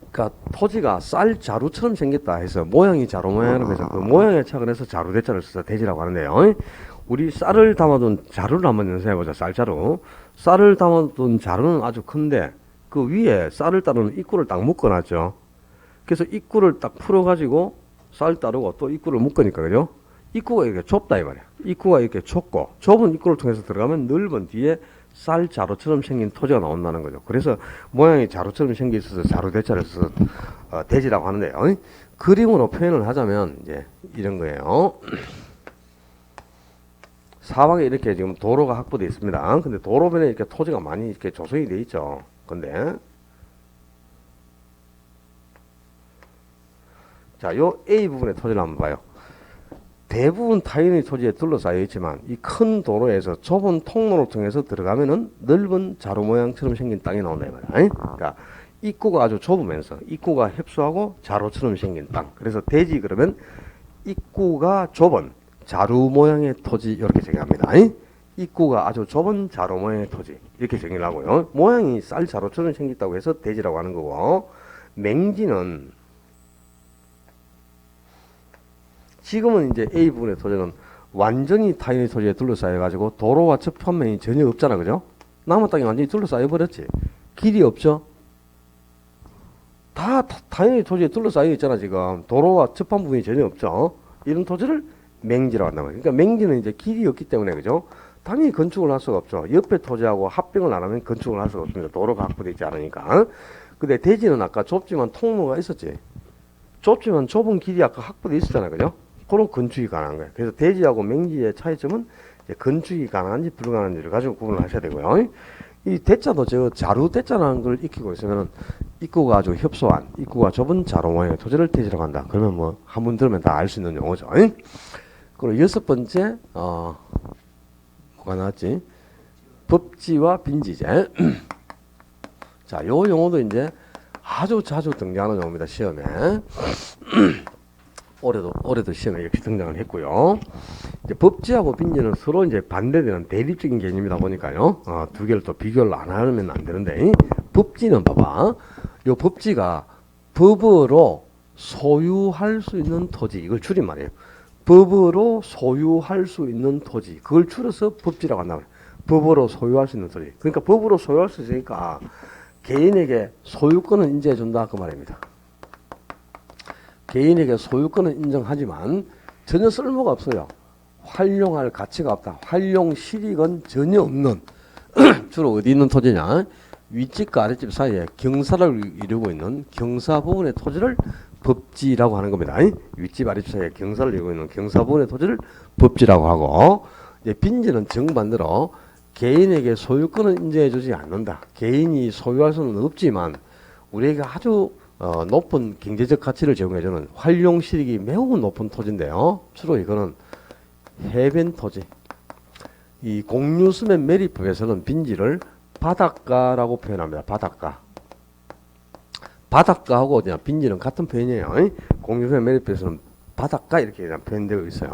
그러니까 토지가 쌀 자루처럼 생겼다 해서 모양이 자루 모양이라고 해서 그 모양에 착안해서 자루대자를 써서 대지라고 하는데요. 우리 쌀을 담아둔 자루를 한번 연상해보자. 쌀자루. 쌀을 담아둔 자루는 아주 큰데 그 위에 쌀을 따르는 입구를 딱 묶어놨죠. 그래서 입구를 딱 풀어가지고 쌀 따르고 또 입구를 묶으니까 그죠? 입구가 이렇게 좁다 이 말이야. 입구가 이렇게 좁고 좁은 입구를 통해서 들어가면 넓은 뒤에 쌀 자루처럼 생긴 토지가 나온다는 거죠. 그래서 모양이 자루처럼 생겨 있어서 자루대자를 써서 대지라고 하는데요. 그림으로 표현을 하자면 이제 이런 거예요. 사방에 이렇게 지금 도로가 확보되어 있습니다. 근데 도로변에 이렇게 토지가 많이 이렇게 조성이 되어 있죠. 근데 자, 요 A 부분의 토지를 한번 봐요. 대부분 타인의 토지에 둘러싸여 있지만 이 큰 도로에서 좁은 통로를 통해서 들어가면은 넓은 자루 모양처럼 생긴 땅이 나온다 이 말이야. 그러니까 입구가 아주 좁으면서 입구가 협소하고 자루처럼 생긴 땅. 그래서 대지 그러면 입구가 좁은 자루 모양의 토지 이렇게 정의합니다. 입구가 아주 좁은 자루 모양의 토지 이렇게 정의를 하고요. 모양이 쌀 자루처럼 생겼다고 해서 대지라고 하는 거고, 맹지는 지금은 이제 A 부분의 토지는 완전히 타인의 토지에 둘러싸여 가지고 도로와 접합면이 전혀 없잖아, 그죠? 남은 땅이 완전히 둘러싸여 버렸지. 길이 없죠. 다 타인의 토지에 둘러싸여 있잖아. 지금 도로와 접한 부분이 전혀 없죠. 이런 토지를 맹지라고 한단 말이에요. 그러니까 맹지는 이제 길이 없기 때문에 그죠? 당연히 건축을 할 수가 없죠. 옆에 토지하고 합병을 안 하면 건축을 할 수가 없습니다. 도로가 확보되어 있지 않으니까. 근데 대지는 아까 좁지만 통로가 있었지. 좁지만 좁은 길이 아까 확보되어 있었잖아, 그죠? 그런 건축이 가능한 거예요. 그래서 대지하고 맹지의 차이점은 이제 건축이 가능한지 불가능한지를 가지고 구분을 하셔야 되고요. 이 대자도 저 자루 대자라는 걸 익히고 있으면 입구가 아주 협소한, 입구가 좁은 자루 모양의 토지를 대지라고 한다. 그러면 뭐 한 번 들으면 다 알 수 있는 용어죠. 그리고 여섯 번째 뭐가 나왔지? 법지와 빈지제. 자, 요 용어도 이제 아주 자주 등장하는 용어입니다. 시험에. 올해도 시험에 역시 등장을 했고요. 이제 법지하고 빈지는 서로 이제 반대되는 대립적인 개념이다 보니까요. 두 개를 또 비교를 안 하면 안 되는데, 법지는 봐봐. 요 법지가 법으로 소유할 수 있는 토지, 이걸 줄인 말이에요. 법으로 소유할 수 있는 토지, 그걸 줄여서 법지라고 한다 말이에요. 법으로 소유할 수 있는 토지. 그러니까 법으로 소유할 수 있으니까 개인에게 소유권을 인정해 준다 그 말입니다. 개인에게 소유권은 인정하지만 전혀 쓸모가 없어요. 활용할 가치가 없다. 활용 실익은 전혀 없는 주로 어디 있는 토지냐? 윗집과 아랫집 사이에 경사를 이루고 있는 경사 부분의 토지를 법지라고 하는 겁니다. 윗집 아랫집 사이에 경사를 이루고 있는 경사 부분의 토지를 법지라고 하고, 이제 빈지는 정반대로 개인에게 소유권을 인정해 주지 않는다. 개인이 소유할 수는 없지만 우리에게 아주 높은 경제적 가치를 제공해주는 활용 실익이 매우 높은 토지인데요. 주로 이거는 해변 토지. 이 공유수면 매립법에서는 빈지를 바닷가라고 표현합니다. 바닷가. 바닷가하고 그냥 빈지는 같은 표현이에요. 공유수면 매립법에서는 바닷가 이렇게 그냥 표현되고 있어요.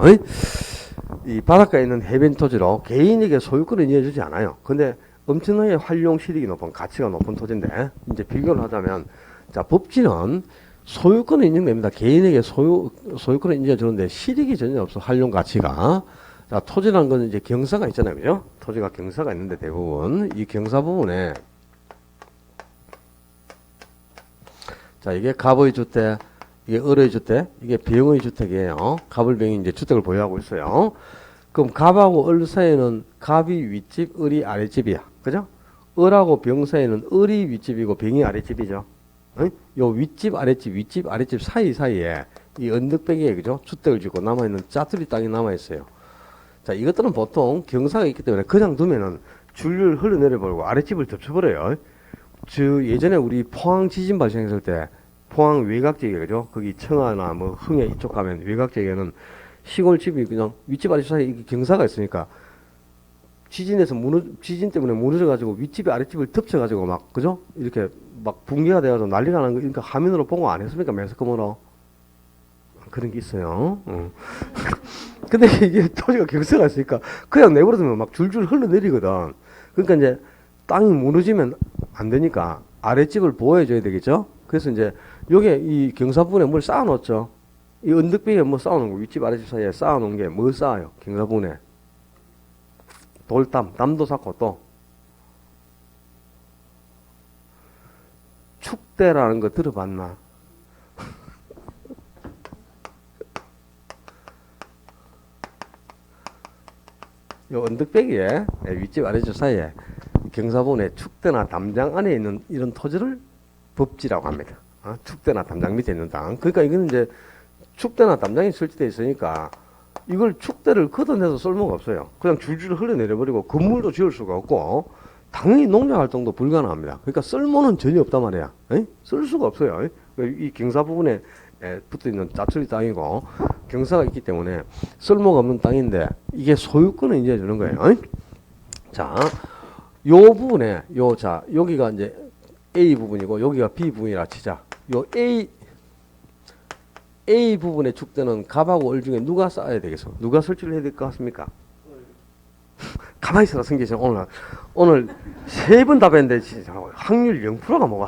이 바닷가에 있는 해변 토지로 개인에게 소유권을 인정해주지 않아요. 근데 엄청나게 활용 실익이 높은 가치가 높은 토지인데 이제 비교를 하자면 자 법지는 소유권은 인정됩니다. 개인에게 소유권을 인정해주는데 실익이 전혀 없어. 활용 가치가. 자 토지라는 건 이제 경사가 있잖아요. 그죠? 토지가 경사가 있는데 대부분 이 경사 부분에 자 이게 갑의 주택 이게 을의 주택, 이게 병의 주택이에요. 갑을 병이 이제 주택을 보유하고 있어요. 그럼 갑하고 을 사이에는 갑이 윗집, 을이 아랫집이야. 그죠? 을하고 병 사이에는 을이 윗집이고 병이 아랫집이죠. 요 윗집, 아랫집 사이사이에 이 언덕배기에 그죠? 주택을 짓고 남아있는 짜투리 땅이 남아있어요. 자, 이것들은 보통 경사가 있기 때문에 그냥 두면은 줄을 흘러내려버리고 아랫집을 덮쳐버려요. 예전에 우리 포항 지진 발생했을 때 포항 외곽지역에 그죠? 거기 청하나 뭐 흥해 이쪽 가면 외곽지역에는 시골집이 그냥 윗집 아랫집 사이에 경사가 있으니까 지진 때문에 무너져가지고 윗집이 아랫집을 덮쳐가지고 막 그죠? 이렇게 막 붕괴가 돼가지고 난리가 나는 거 그러니까 화면으로 보고 안 했습니까? 매스컴으로 그런 게 있어요. 근데 이게 토지가 경사가 있으니까 그냥 내버려두면 막 줄줄 흘러내리거든. 그러니까 이제 땅이 무너지면 안 되니까 아랫집을 보호해줘야 되겠죠? 그래서 이제 여기에 이 경사 부분에 뭘 쌓아놓죠. 이 언덕배기에 뭐 쌓아놓은 거, 윗집 아랫집 사이에 쌓아놓은 게 뭐 쌓아요? 경사 부분에. 담도 쌓고 또. 축대라는 거 들어봤나? 요 언덕배기에, 윗집 아랫집 사이에 경사 부분에 축대나 담장 안에 있는 이런 토지를 법지라고 합니다. 축대나 담장 밑에 있는 땅. 그러니까 이거는 이제 축대나 담장이 설치되어 있으니까 이걸 축대를 걷어내서 쓸모가 없어요. 그냥 줄줄 흘러내려버리고 건물도 지을 수가 없고 당연히 농작활동도 불가능합니다. 그러니까 쓸모는 전혀 없단 말이야. 쓸 수가 없어요. 이 경사 부분에 붙어있는 짜투리 땅이고 경사가 있기 때문에 쓸모가 없는 땅인데 이게 소유권을 인정해주는 거예요. 자, 요 부분에 여기가 이제 A 부분이고 여기가 B 부분이라 치자. 요 A 부분의 축대는 갑하고 을 중에 누가 쌓아야 되겠어? 누가 설치를 해야 될 것 같습니까? 가만히 있어라 성계시 오늘 3번 답했는데 진짜 확률 0%가 뭐가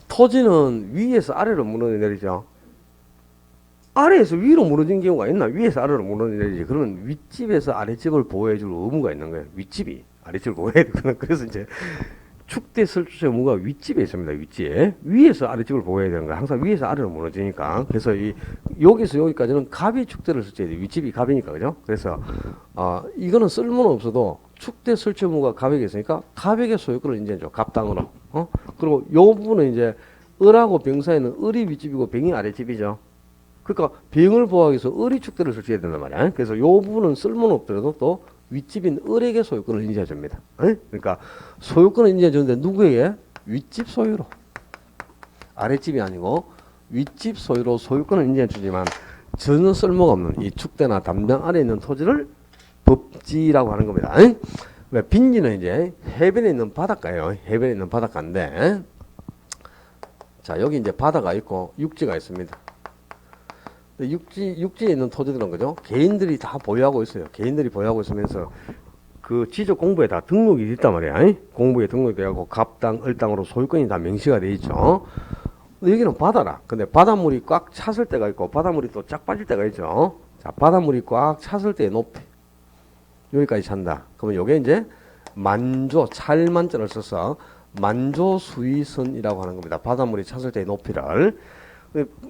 토지는 위에서 아래로 무너내리죠. 아래에서 위로 무너진 경우가 있나? 위에서 아래로 무너내리지. 그러면 윗집에서 아랫집을 보호해줄 의무가 있는 거예요. 윗집이 아랫집을 보호해야 되거든. 그래서 이제 축대 설치 의무가 윗집에 있습니다. 윗집에. 위에서 아랫집을 보호해야 되는 거야. 항상 위에서 아래로 무너지니까. 그래서 여기서 여기까지는 갑이 축대를 설치해야 돼. 윗집이 갑이니까. 그죠? 그래서, 이거는 쓸모는 없어도 축대 설치 의무가 갑에게 있으니까 갑에게 소유권을 인정해줘. 갑 땅으로. 그리고 요 부분은 이제 을하고 병 사이는 을이 윗집이고 병이 아랫집이죠. 그러니까 병을 보호하기 위해서 을이 축대를 설치해야 된단 말이야. 그래서 요 부분은 쓸모는 없더라도 또 윗집인 을에게 소유권을 인정해 줍니다. 그러니까 소유권을 인정해 주는데 누구에게? 윗집 소유로. 아랫집이 아니고 윗집 소유로 소유권을 인정해 주지만 전혀 쓸모가 없는 이 축대나 담장 아래에 있는 토지를 법지라고 하는 겁니다. 왜 빈지는 이제 해변에 있는 바닷가예요. 해변에 있는 바닷가인데 자 여기 이제 바다가 있고 육지가 있습니다. 육지에 있는 토지들은 그죠? 개인들이 다 보유하고 있어요. 개인들이 보유하고 있으면서 그 지적 공부에 다 등록이 있단 말이야. 공부에 등록이 되고 갑당, 을당으로 소유권이 다 명시가 돼 있죠. 근데 여기는 바다라. 근데 바닷물이 꽉 찼을 때가 있고 바닷물이 또 쫙 빠질 때가 있죠. 자, 바닷물이 꽉 찼을 때의 높이. 여기까지 찬다. 그러면 요게 이제 찰만자를 써서 만조수위선이라고 하는 겁니다. 바닷물이 찼을 때의 높이를.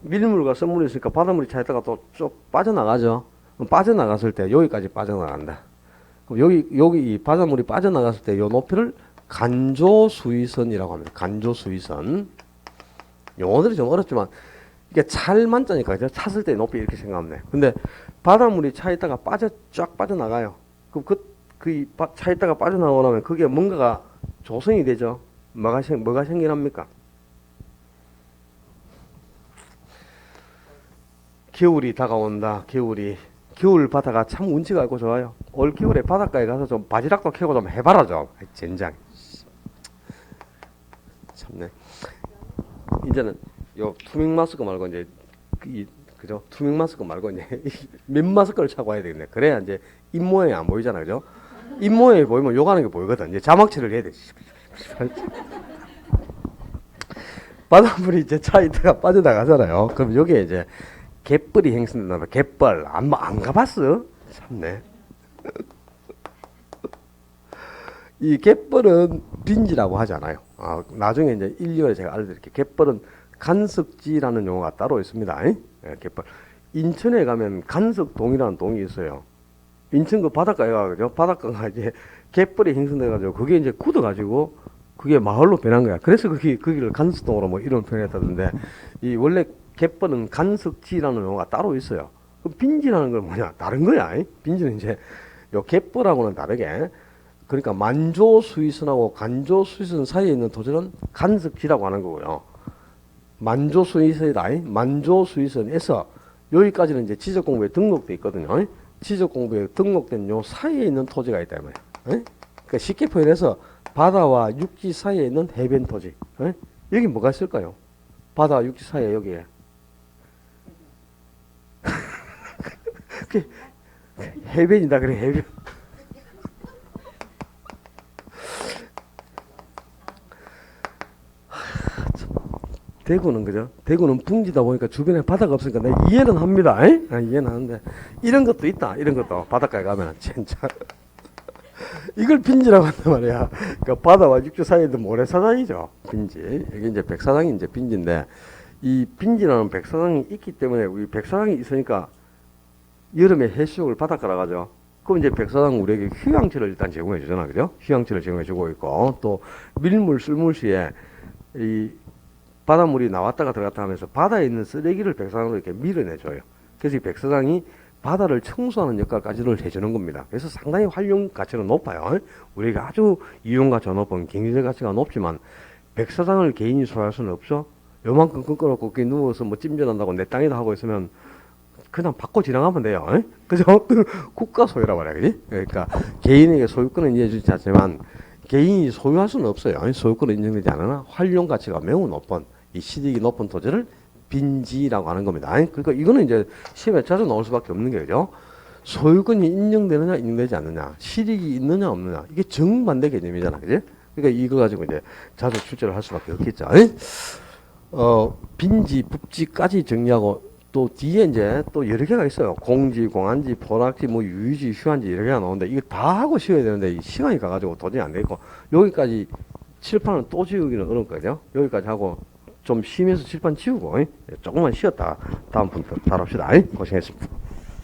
밀물과 썰물이 있으니까 바닷물이 차있다가 또 쭉 빠져나가죠. 빠져나갔을 때 여기까지 빠져나간다. 그럼 여기 이 바닷물이 빠져나갔을 때 이 높이를 간조수위선이라고 합니다. 간조수위선. 용어들이 좀 어렵지만 이게 찰만자니까 그죠? 찼을 때 높이 이렇게 생각하면 돼. 근데 바닷물이 차있다가 쫙 빠져나가요. 그럼 차있다가 빠져나가고 나면 그게 뭔가가 조성이 되죠. 뭐가 생겨납니까? 겨울이 다가온다. 겨울 바다가 참 운치가 있고 좋아요. 올 겨울에 바닷가에 가서 좀 바지락도 캐고 좀 해봐라 좀. 젠장. 참네. 이제는 요 투명 마스크 말고 이제 그죠? 투명 마스크 말고 이제 면 마스크를 차고 와야 되겠네. 그래야 이제 입 모양이 안 보이잖아, 그죠? 입 모양이 보이면 욕하는 게 보이거든. 이제 자막칠을 해야 돼. 바닷물이 이제 차이트가 빠져나가잖아요. 그럼 여기에 이제 갯벌이 형성된다면 갯벌 안 가봤어? 참네. 이 갯벌은 빈지라고 하지 않아요. 나중에 이제 1, 2월에 제가 알려드릴게요. 갯벌은 간석지라는 용어가 따로 있습니다. 예, 갯벌. 인천에 가면 간석동이라는 동이 있어요. 인천 그 바닷가에 가죠. 바닷가가 이제 갯벌이 형성돼가지고 그게 이제 굳어가지고 그게 마을로 변한 거야. 그래서 거기를 간석동으로 뭐 이런 표현을 했다던데 이 원래 갯벌은 간석지라는 용어가 따로 있어요. 그럼 빈지라는 건 뭐냐? 다른 거야. 빈지는 이제 요 갯벌하고는 다르게 그러니까 만조수위선하고 간조수위선 사이에 있는 토지는 간석지라고 하는 거고요. 만조수위선이다. 만조수위선에서 여기까지는 이제 지적공부에 등록돼 있거든요. 지적공부에 등록된 요 사이에 있는 토지가 있다 이 말이야. 그러니까 쉽게 표현해서 바다와 육지 사이에 있는 해변 토지. 여기 뭐가 있을까요? 바다와 육지 사이에 여기에. 해변이다 그래 해변. 대구는 그죠? 대구는 붕지다 보니까 주변에 바다가 없으니까 내가 이해는 합니다. 이해는 하는데 이런 것도 있다. 이런 것도 바닷가에 가면 진짜 이걸 빈지라고 한단 말이야. 그러니까 바다와 육지 사이에 있는 모래사장이죠. 빈지. 이게 이제 백사장이 이제 빈지인데 이 빈지라는 백사장이 있기 때문에 우리 백사장이 있으니까 여름에 해수욕을 바닷가라 가죠. 그럼 이제 백사장 우리에게 휴양지를 일단 제공해 주잖아. 그죠? 휴양지를 제공해 주고 있고 또 밀물 쓸물 시에 이 바닷물이 나왔다가 들어갔다 하면서 바다에 있는 쓰레기를 백사장으로 이렇게 밀어내줘요. 그래서 이 백사장이 바다를 청소하는 역할까지를 해주는 겁니다. 그래서 상당히 활용 가치가 높아요. 우리가 아주 이용 가치가 높은 경제적 가치가 높지만 백사장을 개인이 소유할 수는 없죠. 요만큼 끊어놓고 거기 누워서 뭐 찜질한다고 내 땅이다 하고 있으면 그냥 받고 지나가면 돼요. 그죠? 국가 소유라 말이야. 그지? 그러니까 개인에게 소유권은 이해주지 않지만 개인이 소유할 수는 없어요. 소유권은 인정되지 않으나 활용 가치가 매우 높은 이 실익이 높은 토지를 빈지라고 하는 겁니다. 그러니까 이거는 이제 시험에 자주 나올 수밖에 없는 게 그죠? 소유권이 인정되느냐 인정되지 않느냐, 실익이 있느냐 없느냐 이게 정반대 개념이잖아, 그지? 그러니까 이거 가지고 이제 자주 출제를 할 수밖에 없겠죠. 빈지, 북지까지 정리하고 또 뒤에 이제 또 여러 개가 있어요. 공지, 공안지, 포락지, 뭐 유의지, 휴안지 여러 개가 나오는데 이거 다 하고 쉬어야 되는데 이 시간이 가가지고 도저히 안 되고 여기까지 칠판은 또 지우기는 어려울 거죠. 여기까지 하고 좀 쉬면서 칠판 치우고 조금만 쉬었다 다음 분 다룹시다. 고생했습니다.